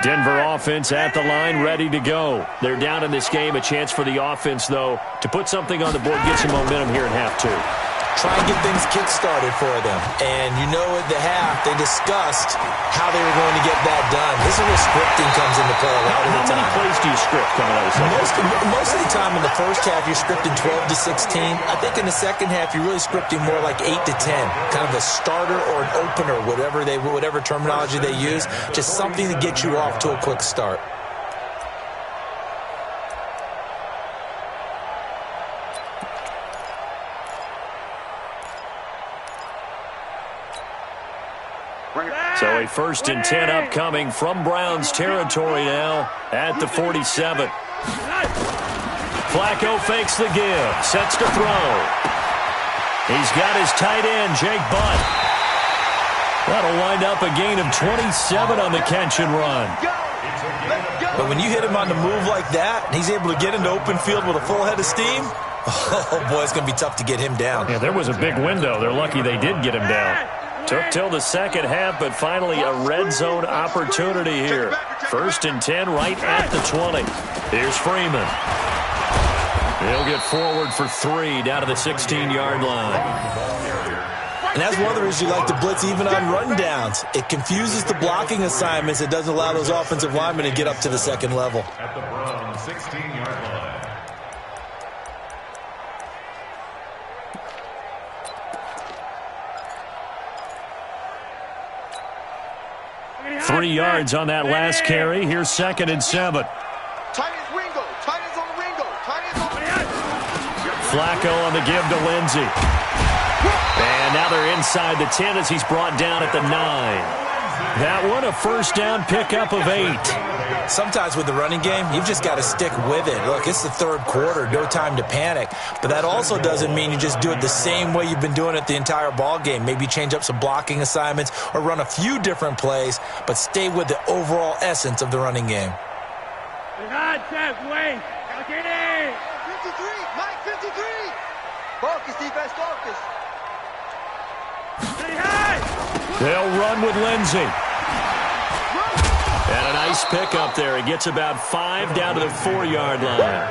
S1: Denver offense at the line, ready to go. They're down in this game. A chance for the offense, though, to put something on the board, get some momentum here in half 2.
S5: Try and get things kick-started for them. And you know at the half, they discussed how they were going to get that done. This is where scripting comes into play a lot of the time.
S1: How many plays do you script coming out of the second?
S5: Most of the time in the first half, you're scripting 12 to 16. I think in the second half, you're really scripting more like 8 to 10. Kind of a starter or an opener, whatever terminology they use. Just something to get you off to a quick start.
S1: So a 1st and 10 upcoming from Browns territory now at the 47. Flacco fakes the give, sets to throw. He's got his tight end, Jake Butt. That'll wind up a gain of 27 on the catch and run.
S5: But when you hit him on the move like that, and he's able to get into open field with a full head of steam, oh boy, it's going to be tough to get him down.
S1: Yeah, there was a big window. They're lucky they did get him down. Took till the second half, but finally a red zone opportunity here. 1st and 10 right at the 20. Here's Freeman. He'll get forward for 3 down to the 16-yard line.
S5: And that's one of the reasons you like to blitz even on rundowns. It confuses the blocking assignments. It doesn't allow those offensive linemen to get up to the second level.
S4: At the Browns 16-yard line.
S1: 3 yards on that last carry. Here's 2nd and 7.
S2: Tight ends Ringo. Tight ends on the Ringo. Tight ends on the
S1: Flacco on the give to Lindsey. And now they're inside the 10 as he's brought down at the 9. That one, a first down pickup of 8.
S5: Sometimes with the running game, you've just got to stick with it. Look, it's the third quarter, no time to panic. But that also doesn't mean you just do it the same way you've been doing it the entire ball game. Maybe change up some blocking assignments or run a few different plays, but stay with the overall essence of the running game.
S6: Wait.
S2: 53, Mike 53. Focus, defense, focus.
S1: They'll run with Lindsey. And a nice pickup there. He gets about 5 down to the 4-yard line.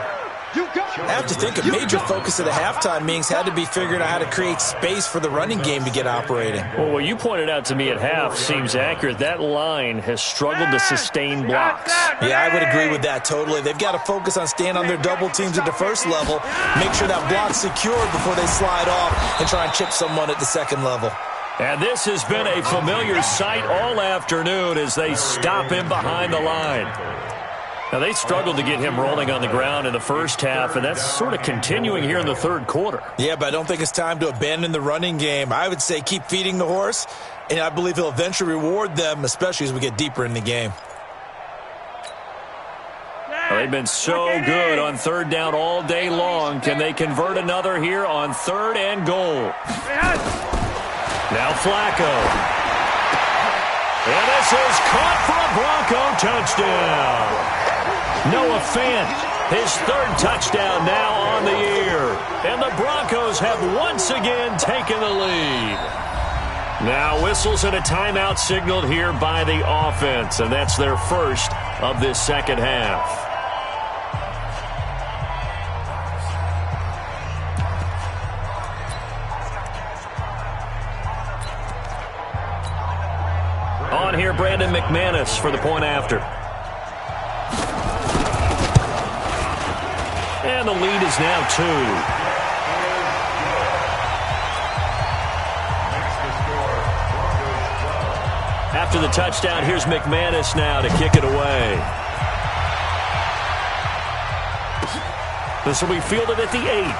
S5: I have to think a major focus of the halftime meetings had to be figuring out how to create space for the running game to get operating.
S1: Well, what you pointed out to me at half seems accurate. That line has struggled to sustain blocks.
S5: Yeah, I would agree with that totally. They've got to focus on staying on their double teams at the first level, make sure that block's secured before they slide off and try and chip someone at the second level.
S1: And this has been a familiar sight all afternoon as they stop him behind the line. Now, they struggled to get him rolling on the ground in the first half, and that's sort of continuing here in the third quarter.
S5: Yeah, but I don't think it's time to abandon the running game. I would say keep feeding the horse, and I believe he'll eventually reward them, especially as we get deeper in the game.
S1: Well, they've been so good on third down all day long. Can they convert another here on 3rd and goal? Now Flacco. And this is caught for a Bronco touchdown. Noah Fant, his 3rd touchdown now on the year. And the Broncos have once again taken the lead. Now whistles and a timeout signaled here by the offense, and that's their first of this second half. On here, Brandon McManus for the point after. And the lead is now 2. After the touchdown, here's McManus now to kick it away. This will be fielded at the 8.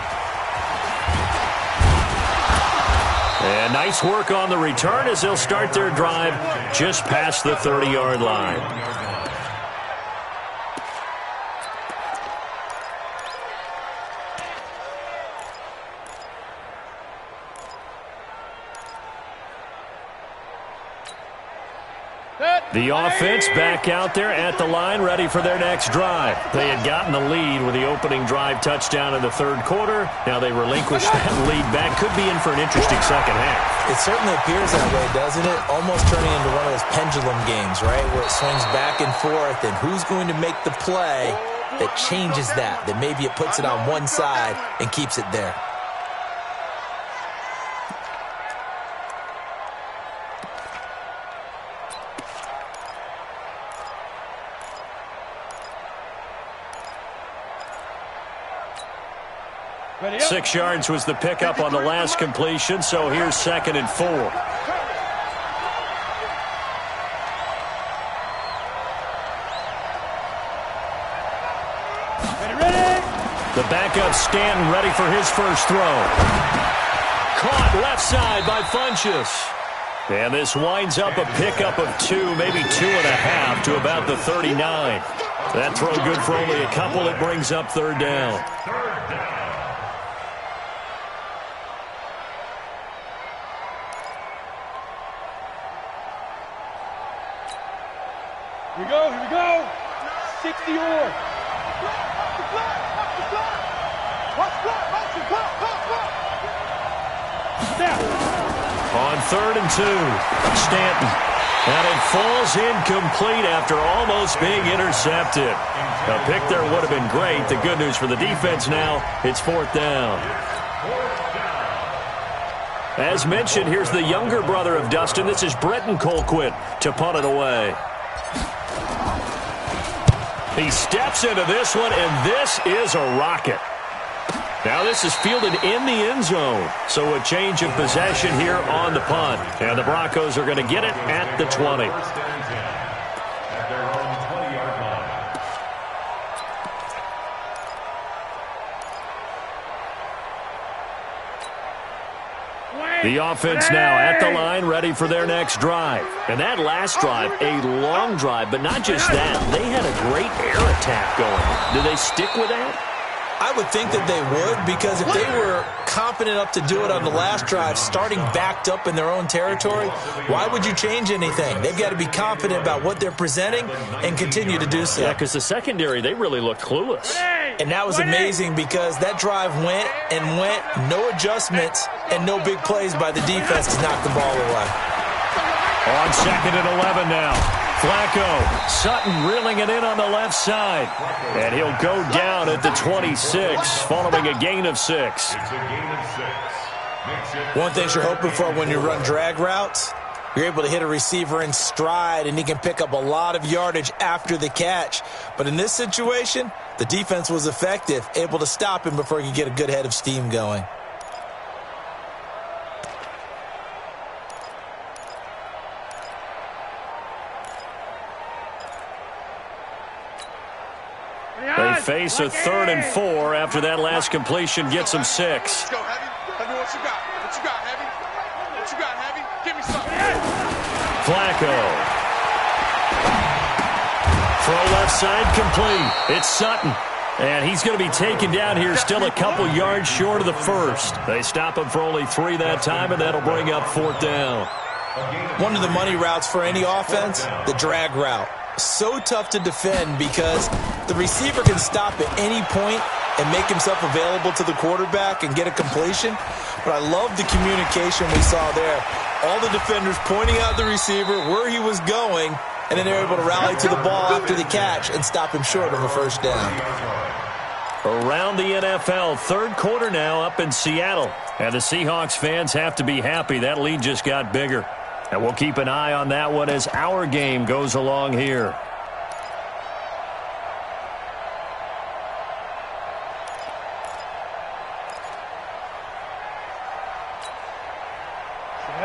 S1: And nice work on the return as they'll start their drive just past the 30-yard line. The offense back out there at the line, ready for their next drive. They had gotten the lead with the opening drive touchdown in the third quarter. Now they relinquished that lead back. Could be in for an interesting second half.
S5: It certainly appears that way, doesn't it? Almost turning into one of those pendulum games, right, where it swings back and forth, and who's going to make the play that changes that maybe it puts it on one side and keeps it there.
S1: Ready up. 6 yards was the pickup on the last completion, so here's 2nd and 4.
S6: Ready.
S1: The backup Stanton ready for his first throw. Caught left side by Funchess. And this winds up a pickup of 2, maybe 2.5 to about the 39. That throw good for only a couple. It brings up 3rd down.
S6: Here we go. 60 or.
S1: On 3rd and 2, Stanton. And it falls incomplete after almost being intercepted. A pick there would have been great. The good news for the defense now, it's 4th down. As mentioned, here's the younger brother of Dustin. This is Bretton Colquitt to punt it away. He steps into this one, and this is a rocket. Now this is fielded in the end zone. So a change of possession here on the punt. And the Broncos are going to get it at the 20. The offense now at the line, ready for their next drive. And that last drive, a long drive, but not just that. They had a great air attack going. Do they stick with that?
S5: I would think that they would, because if they were confident enough to do it on the last drive, starting backed up in their own territory, why would you change anything? They've got to be confident about what they're presenting and continue to do so.
S1: Yeah, because the secondary, they really looked clueless.
S5: And that was amazing because that drive went and went, no adjustments and no big plays by the defense to knock the ball away.
S1: On 2nd and 11 now. Flacco, Sutton reeling it in on the left side. And he'll go down at the 26, following a gain of 6.
S5: One thing you're hoping for when you run drag routes, you're able to hit a receiver in stride, and he can pick up a lot of yardage after the catch. But in this situation, the defense was effective, able to stop him before he could get a good head of steam going.
S1: They face a 3rd and 4 after that last completion gets them 6.
S3: Let's go, Heavy. Heavy, what you got? What you got, Heavy? What you got, Heavy? Give me something.
S1: Flacco. Throw left side complete. It's Sutton. And he's going to be taken down here still a couple yards short of the first. They stop him for only 3 that time, and that'll bring up 4th down.
S5: One of the money routes for any offense, the drag route. So tough to defend because the receiver can stop at any point and make himself available to the quarterback and get a completion. But I love the communication we saw there. All the defenders pointing out the receiver, where he was going, and then they're able to rally to the ball after the catch and stop him short of a 1st down.
S1: Around the NFL, 3rd quarter now up in Seattle. And the Seahawks fans have to be happy. That lead just got bigger. And we'll keep an eye on that one as our game goes along here.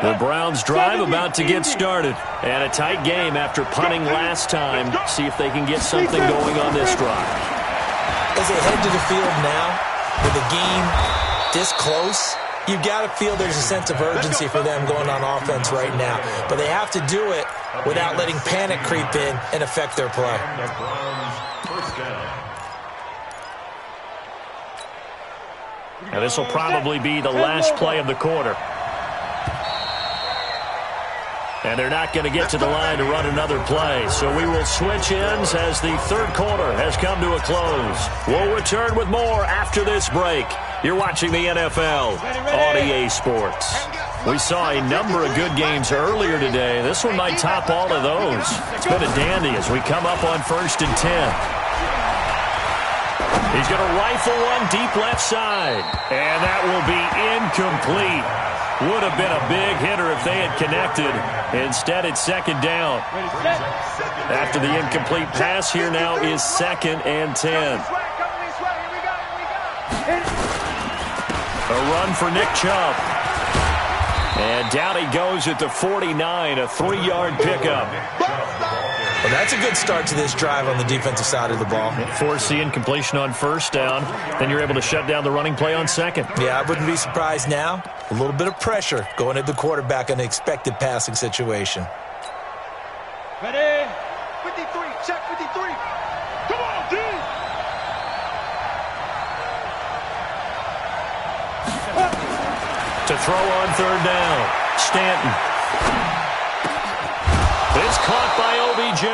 S1: The Browns drive about to get started. And a tight game after punting last time. See if they can get something going on this drive.
S5: As they head to the field now, with the game this close, you've got to feel there's a sense of urgency for them going on offense right now. But they have to do it without letting panic creep in and affect their play.
S1: Now this will probably be the last play of the quarter. And they're not going to get to the line to run another play. So we will switch ends as the 3rd quarter has come to a close. We'll return with more after this break. You're watching the NFL on EA Sports. We saw a number of good games earlier today. This one might top all of those. It's been a dandy as we come up on 1st and 10. He's going to rifle one deep left side. And that will be incomplete. Would have been a big hitter if they had connected. Instead, it's 2nd down. After the incomplete pass, here now is 2nd and 10. A run for Nick Chubb. And down he goes at the 49, a 3-yard pickup.
S5: Well, that's a good start to this drive on the defensive side of the ball.
S1: Force the incompletion on 1st down. Then you're able to shut down the running play on 2nd.
S5: Yeah, I wouldn't be surprised now. A little bit of pressure going at the quarterback in an expected passing situation.
S6: Ready?
S2: 53, check 53. Come on, D.
S1: To throw on 3rd down. Stanton. It's caught by OBJ.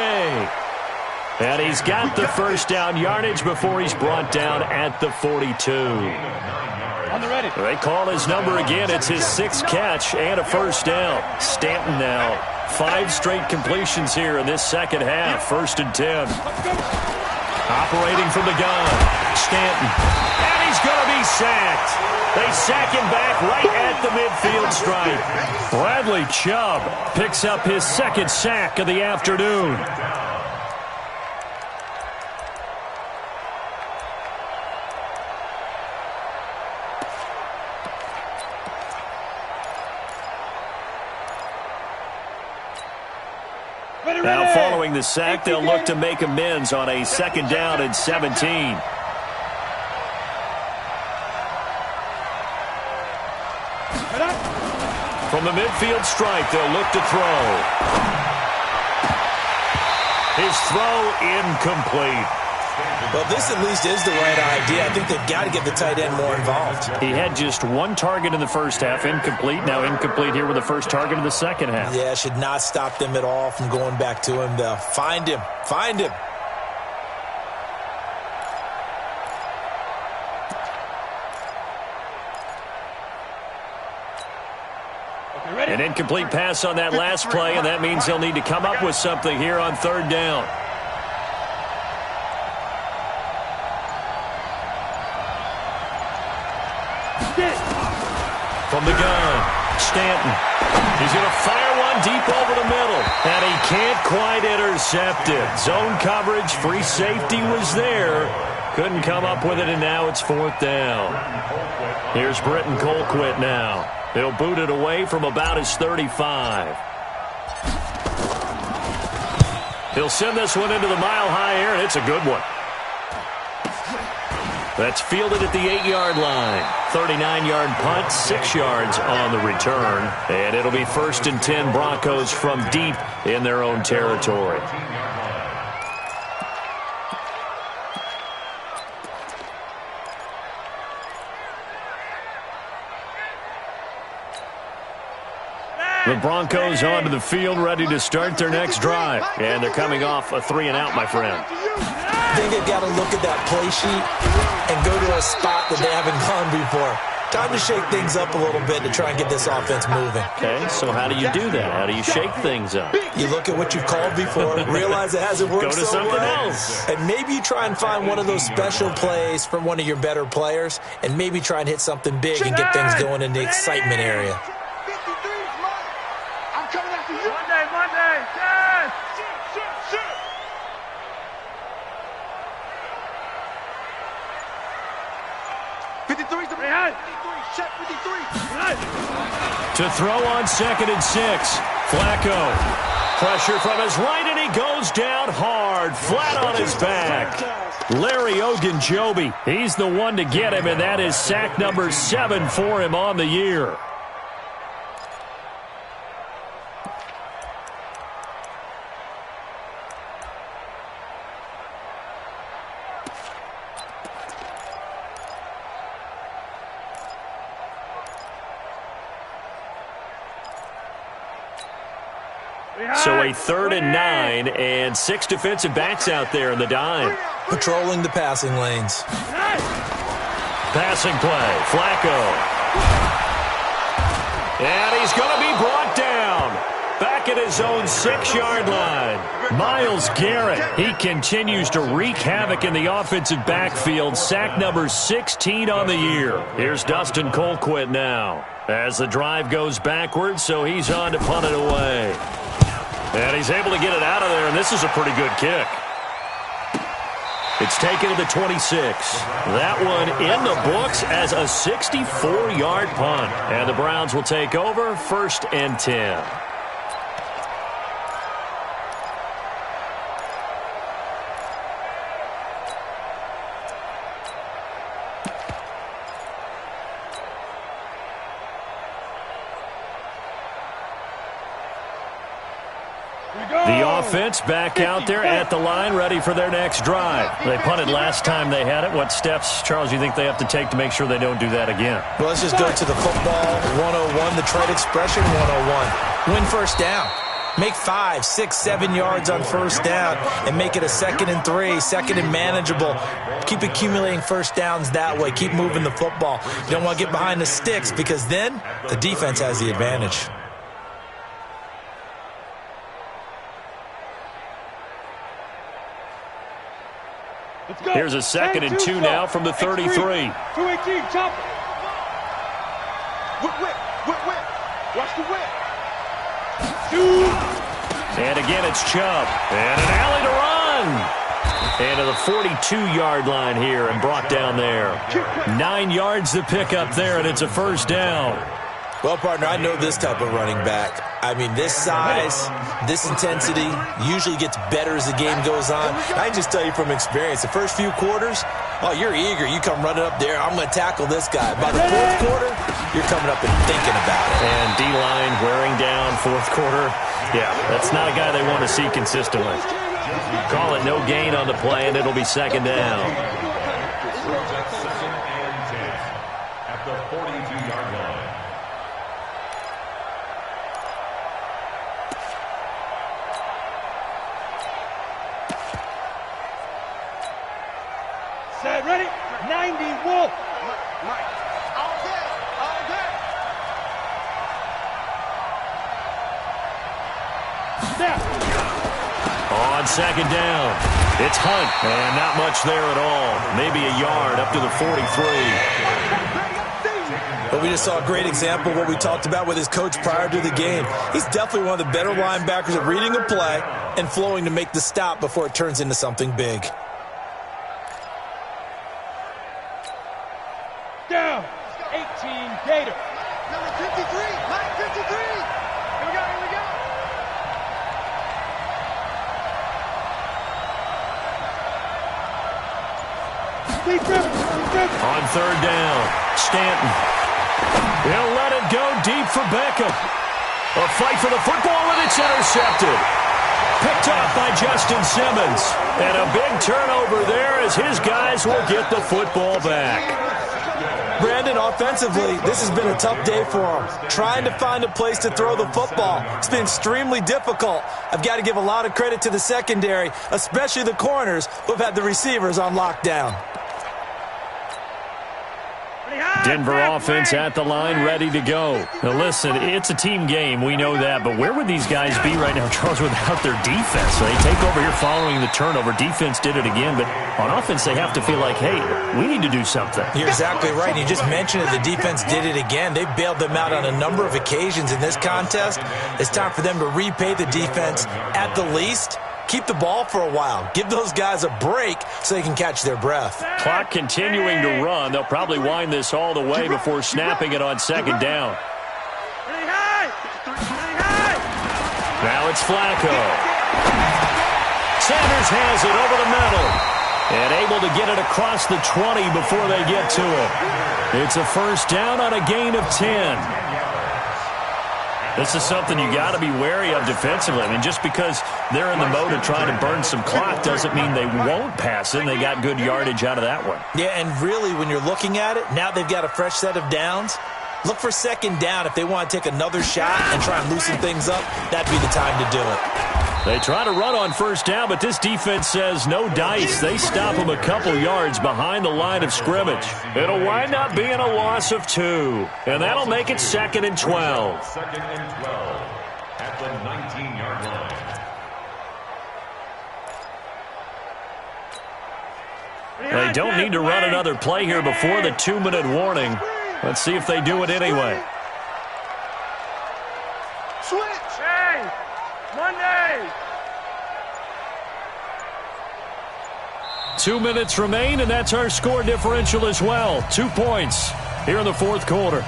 S1: And he's got the 1st down yardage before he's brought down at the 42.
S6: On the ready.
S1: They call his number again. It's his 6th catch and a 1st down. Stanton now. 5 straight completions here in this 2nd half. 1st and 10. Operating from the gun. Stanton. And he's going to be sacked. They sack him back right at the midfield stripe. Bradley Chubb picks up his 2nd sack of the afternoon. Now following the sack, they'll look to make amends on a 2nd down and 17. From the midfield stripe, they'll look to throw. His throw incomplete.
S5: Well, this at least is the right idea. I think they've got to get the tight end more involved.
S1: He had just one target in the first half, incomplete. Now incomplete here with the first target in the second half.
S5: Yeah, should not stop them at all from going back to him. They'll find him. Find him.
S1: An incomplete pass on that last play, and that means they'll need to come up with something here on third down. From the gun, Stanton. He's going to fire one deep over the middle, and he can't quite intercept it. Zone coverage, free safety was there. Couldn't come up with it, and now it's fourth down. Here's Britton Colquitt now. He'll boot it away from about his 35. He'll send this one into the mile-high air, and it's a good one. That's fielded at the 8-yard line. 39-yard punt, 6 yards on the return. And it'll be 1st and 10 Broncos from deep in their own territory. The Broncos onto the field, ready to start their next drive. And they're coming off a 3-and-out, my friend.
S5: I think they've got to look at that play sheet and go to a spot that they haven't gone before. Time to shake things up a little bit to try and get this offense moving.
S1: Okay, so how do you do that? How do you shake things up?
S5: You look at what you've called before, realize it hasn't worked
S1: Go to
S5: so
S1: something
S5: well,
S1: else.
S5: and maybe you try and find one of those special plays from one of your better players, and maybe try and hit something big and get things going in the excitement area.
S2: 53 is mine. I'm coming after you.
S6: Monday, yes!
S2: Shoot. 53 is the man. 53, check 53.
S1: To throw on 2nd and 6. Flacco. Pressure from his right, and he goes down hard, flat on his back. Larry Ogunjobi, he's the one to get him, and that is sack number 7 for him on the year. So a 3rd and 9, and 6 defensive backs out there in the dime.
S5: Patrolling the passing lanes.
S1: Passing play, Flacco. And he's going to be brought down. Back at his own 6-yard line. Myles Garrett, he continues to wreak havoc in the offensive backfield. Sack number 16 on the year. Here's Dustin Colquitt now. As the drive goes backwards, so he's on to punt it away. And he's able to get it out of there, and this is a pretty good kick. It's taken to the 26. That one in the books as a 64-yard punt. And the Browns will take over, 1st and 10. The offense back out there at the line, ready for their next drive. They punted last time they had it. What steps, Charles, you think they have to take to make sure they don't do that again?
S5: Well, let's just go to the football 101, the trade expression 101. Win first down. Make 5, 6, 7 yards on first down and make it a 2nd and 3, 2nd and manageable. Keep accumulating first downs that way. Keep moving the football. You don't want to get behind the sticks because then the defense has the advantage.
S1: Here's a 2nd and 2 now from the 33.
S6: 218, chop.
S2: Whip. Watch the whip.
S1: And again, it's Chubb. And an alley to run. And to the 42-yard line here and brought down there. 9 yards to pick up there, and it's a first down.
S5: Well, partner, I know this type of running back. I mean, this size, this intensity usually gets better as the game goes on. I can just tell you from experience, the first few quarters, oh, you're eager. You come running up there, I'm going to tackle this guy. By the fourth quarter, you're coming up and thinking about it.
S1: And D-line wearing down fourth quarter. Yeah, that's not a guy they want to see consistently. Call it no gain on the play, and it'll be second down.
S4: Second and 10 at the 42-yard line.
S6: Set, ready? 90, Wolf.
S2: Mike. All day. All day.
S6: Snap.
S1: On second down, it's Hunt, and not much there at all. Maybe a yard up to the 43.
S5: But we just saw a great example of what we talked about with his coach prior to the game. He's definitely one of the better linebackers at reading a play and flowing to make the stop before it turns into something big.
S6: Down. 18, Gator.
S2: Number 53. Mike 53. Here we go. Here we go.
S1: On third down, Stanton. He'll let it go deep for Beckham. A fight for the football, and it's intercepted. Picked off by Justin Simmons. And a big turnover there as his guys will get the football back.
S5: Brandon, offensively, this has been a tough day for him. Trying to find a place to throw the football. It's been extremely difficult. I've got to give a lot of credit to the secondary, especially the corners who have had the receivers on lockdown.
S1: Denver offense at the line, ready to go. Now listen, it's a team game, we know that, but where would these guys be right now, Charles, without their defense? They take over here following the turnover. Defense did it again, but on offense they have to feel like, hey, we need to do something.
S5: You're exactly right. You just mentioned it. The defense did it again. They bailed them out on a number of occasions in this contest. It's time for them to repay the defense at the least. Keep the ball for a while. Give those guys a break so they can catch their breath.
S1: Clock continuing to run. They'll probably wind this all the way before snapping it on second down. Now it's Flacco. Sanders has it over the middle. And able to get it across the 20 before they get to it. It's a first down on a gain of 10. This is something you got to be wary of defensively. I mean, just because they're in the mode of trying to burn some clock doesn't mean they won't pass it. And they got good yardage out of that one.
S5: Yeah, and really, when you're looking at it, now they've got a fresh set of downs. Look for second down if they want to take another shot and try and loosen things up. That'd be the time to do it.
S1: They try to run on first down, but this defense says no dice. They stop them a couple yards behind the line of scrimmage. It'll wind up being a loss of 2, and that'll make it second and 12.
S4: Second and 12 at the 19-yard line.
S1: They don't need to run another play here before the 2-minute warning. Let's see if they do it anyway.
S2: Switch.
S6: Hey, Monday.
S1: 2 minutes remain, and that's our score differential as well. 2 points here in the fourth quarter.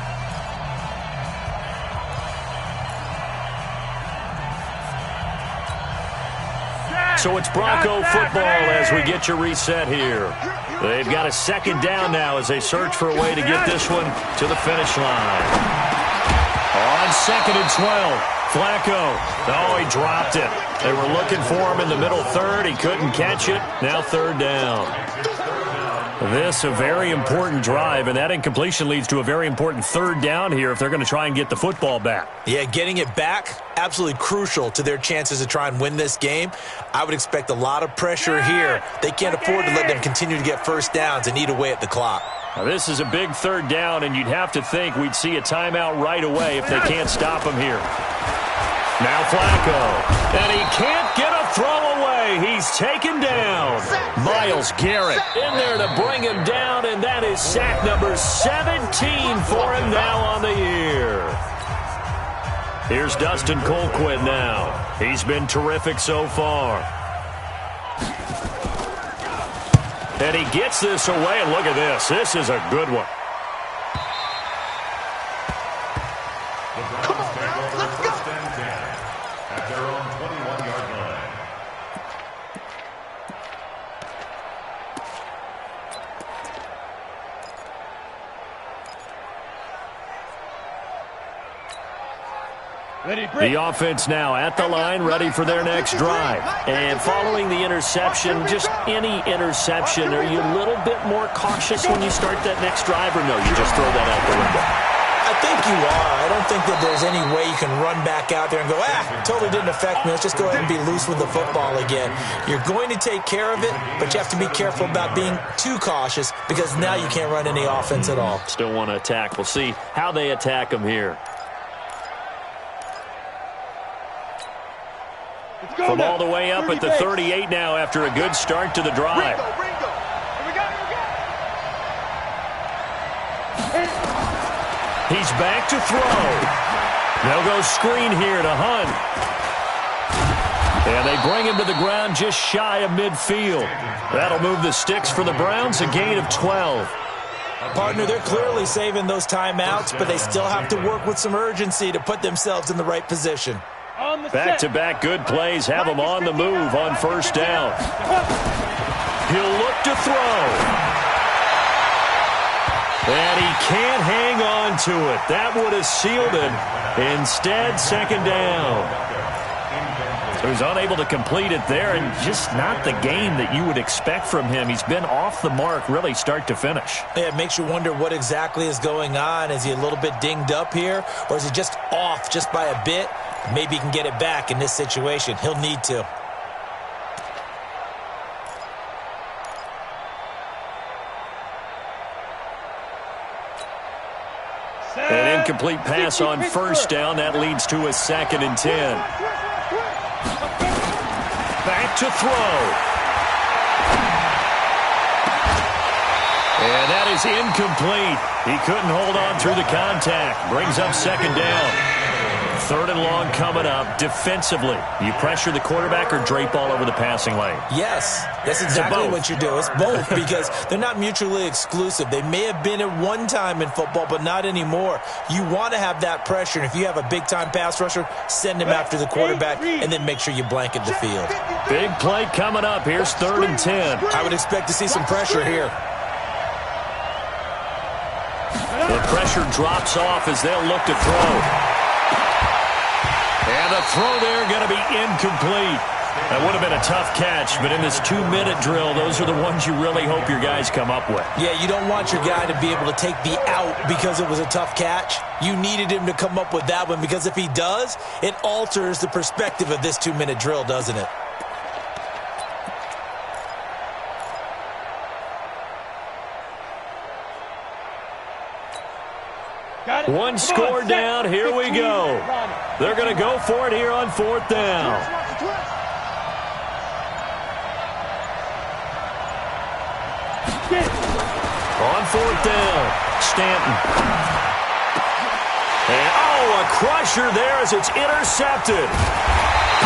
S1: So it's Bronco football as we get you reset here. They've got a second down now as they search for a way to get this one to the finish line. On second and 12, Flacco. Oh, he dropped it. They were looking for him in the middle third. He couldn't catch it. Now third down. This a very important drive, and that incompletion leads to a very important third down here if they're going to try and get the football back.
S5: Yeah, getting it back, absolutely crucial to their chances to try and win this game. I would expect a lot of pressure here. They can't afford to let them continue to get first downs and eat away at the clock.
S1: Now, this is a big third down, and you'd have to think we'd see a timeout right away if they can't stop him here. Now Flacco, and he can't get a throw away. He's taken down. Myles Garrett in there to bring him down, and that is sack number 17 for him now on the year. Here's Dustin Colquitt now. He's been terrific so far. And he gets this away, and look at this. This is a good one. The offense now at the line, ready for their next drive. And following the interception, just any interception, are you a little bit more cautious when you start that next drive, or no, you just throw that out the window?
S5: I think you are. I don't think that there's any way you can run back out there and go, totally didn't affect me. Let's just go ahead and be loose with the football again. You're going to take care of it, but you have to be careful about being too cautious because now you can't run any offense at all.
S1: Still want to attack. We'll see how they attack them here. From all the way up at the 38 now after a good start to the drive. He's back to throw. They'll go screen here to Hunt. And they bring him to the ground just shy of midfield. That'll move the sticks for the Browns, a gain of 12.
S5: Partner, they're clearly saving those timeouts, but they still have to work with some urgency to put themselves in the right position.
S1: Back-to-back good plays have him on the move on first down. He'll look to throw. And he can't hang on to it. That would have sealed it. Instead, second down. So he's unable to complete it there, and just not the game that you would expect from him. He's been off the mark really start to finish.
S5: Yeah, it makes you wonder what exactly is going on. Is he a little bit dinged up here, or is he just off just by a bit? Maybe he can get it back in this situation. He'll need to.
S1: An incomplete pass on first down. That leads to a 2nd and 10. Back to throw. And that is incomplete. He couldn't hold on through the contact. Brings up second down. 3rd and long coming up. Defensively, you pressure the quarterback or drape all over the passing lane?
S5: Yes, that's exactly what you do. It's both because they're not mutually exclusive. They may have been at one time in football, but not anymore. You want to have that pressure, and if you have a big-time pass rusher, send him after the quarterback and then make sure you blanket the field.
S1: Big play coming up. Here's 3rd and 10.
S5: I would expect to see some pressure here.
S1: The pressure drops off as they'll look to throw. And the throw there going to be incomplete. That would have been a tough catch, but in this 2-minute drill, those are the ones you really hope your guys come up with.
S5: Yeah, you don't want your guy to be able to take the out because it was a tough catch. You needed him to come up with that one because if he does, it alters the perspective of this 2-minute drill, doesn't it?
S1: One score down. Here we go. They're going to go for it here on 4th down. On 4th down, Stanton. And, a crusher there as it's intercepted.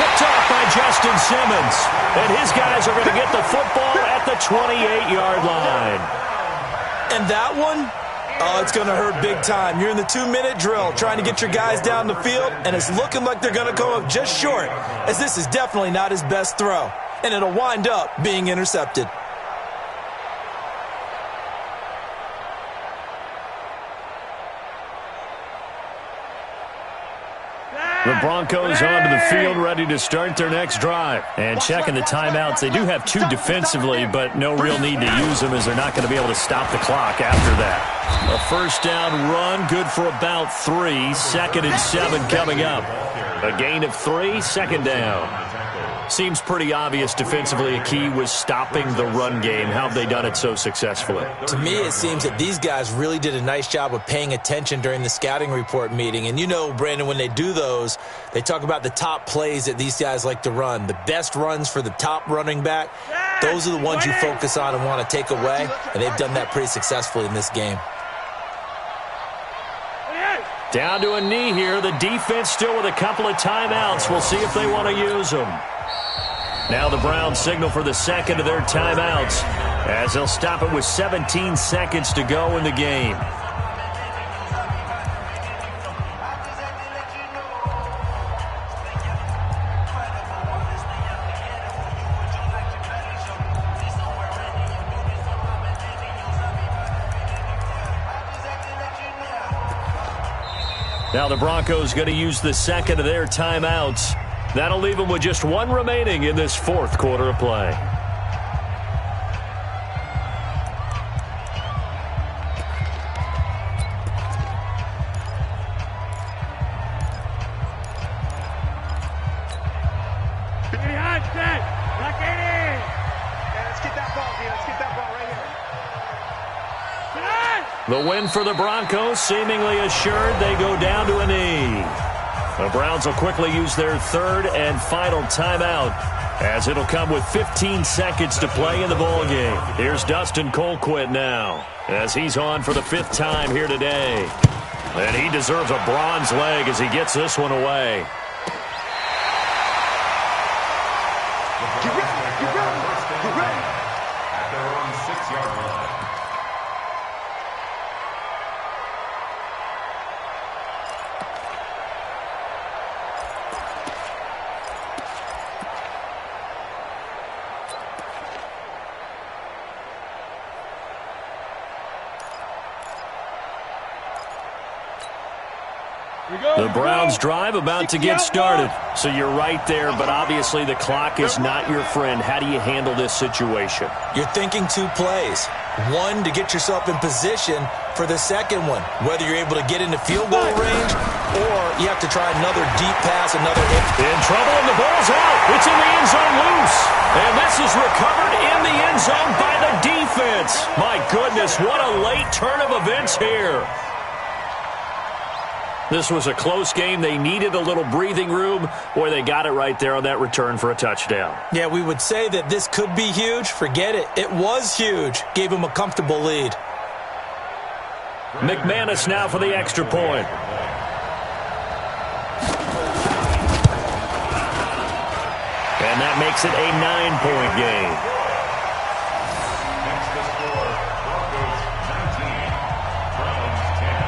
S1: Picked off by Justin Simmons. And his guys are going to get the football at the 28-yard line.
S5: And that one? Oh, it's going to hurt big time. You're in the 2-minute drill trying to get your guys down the field, and it's looking like they're going to come up just short, as this is definitely not his best throw, and it'll wind up being intercepted.
S1: The Broncos onto the field, ready to start their next drive. And checking the timeouts, they do have 2 defensively, but no real need to use them as they're not going to be able to stop the clock after that. A first down run, good for about 3. 2nd and 7 coming up. A gain of 3, 2nd down. Seems pretty obvious defensively a key was stopping the run game. How have they done it so successfully?
S5: To me, it seems that these guys really did a nice job of paying attention during the scouting report meeting. And you know, Brandon, when they do those, they talk about the top plays that these guys like to run. The best runs for the top running back, those are the ones you focus on and want to take away. And they've done that pretty successfully in this game.
S1: Down to a knee here. The defense still with a couple of timeouts. We'll see if they want to use them. Now the Browns signal for the 2nd of their timeouts as they'll stop it with 17 seconds to go in the game. Now the Broncos going to use the second of their timeouts. That'll leave them with just one remaining in this fourth quarter of play. The win for the Broncos, seemingly assured. They go down to a knee. The Browns will quickly use their third and final timeout, as it'll come with 15 seconds to play in the ballgame. Here's Dustin Colquitt now, as he's on for the 5th time here today. And he deserves a bronze leg as he gets this one away.
S4: At their own 6-yard line.
S1: The Browns drive about to get started. So you're right there, but obviously the clock is not your friend. How do you handle this situation?
S5: You're thinking 2 plays. One, to get yourself in position for the second one, whether you're able to get into field goal range or you have to try another deep pass, another hit.
S1: In trouble, and the ball's out. It's in the end zone loose. And this is recovered in the end zone by the defense. My goodness, what a late turn of events here. This was a close game. They needed a little breathing room, or they got it right there on that return for a touchdown.
S5: Yeah, we would say that this could be huge. Forget it. It was huge. Gave him a comfortable lead.
S1: McManus now for the extra point. And that makes it a 9-point game.
S4: Next to score, Broncos 19, Browns 10.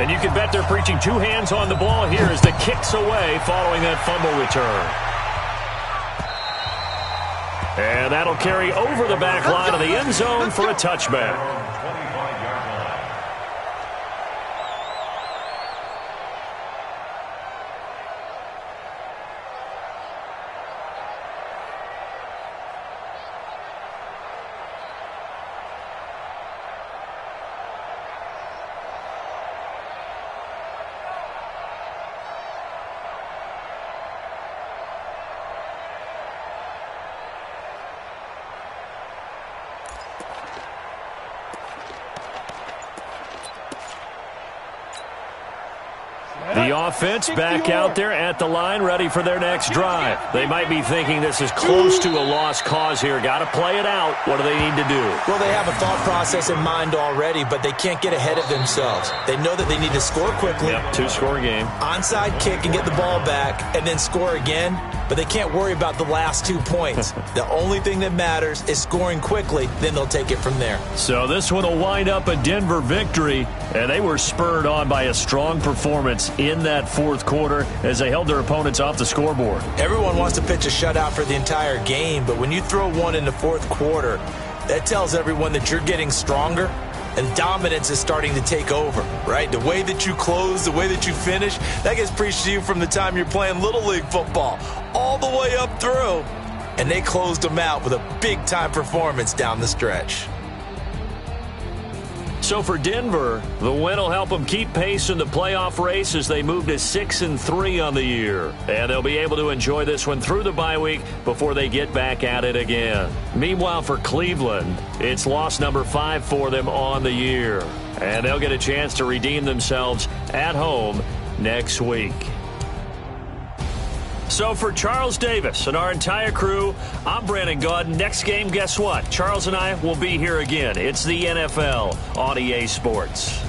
S1: And you can bet they're preaching 2 hands on the ball here as the kick's away following that fumble return. And that'll carry over the back line of the end zone for a touchback.
S4: 25-yard line.
S1: The offense back out there at the line, ready for their next drive. They might be thinking this is close to a lost cause here. Got to play it out. What do they need to do?
S5: Well, they have a thought process in mind already, but they can't get ahead of themselves. They know that they need to score quickly.
S1: Yep, 2-score game.
S5: Onside kick and get the ball back, and then score again. But they can't worry about the last 2 points. The only thing that matters is scoring quickly. Then they'll take it from there.
S1: So this one will wind up a Denver victory, and they were spurred on by a strong performance in that fourth quarter as they held their opponents off the scoreboard.
S5: Everyone wants to pitch a shutout for the entire game, but when you throw one in the fourth quarter, that tells everyone that you're getting stronger and dominance is starting to take over, right? The way that you close, the way that you finish, that gets preached to you from the time you're playing Little League football all the way up through. And they closed them out with a big-time performance down the stretch.
S1: So for Denver, the win will help them keep pace in the playoff race as they move to 6-3 on the year. And they'll be able to enjoy this one through the bye week before they get back at it again. Meanwhile, for Cleveland, it's loss number 5 for them on the year. And they'll get a chance to redeem themselves at home next week. So for Charles Davis and our entire crew, I'm Brandon Gaudin. Next game, guess what? Charles and I will be here again. It's the NFL on EA Sports.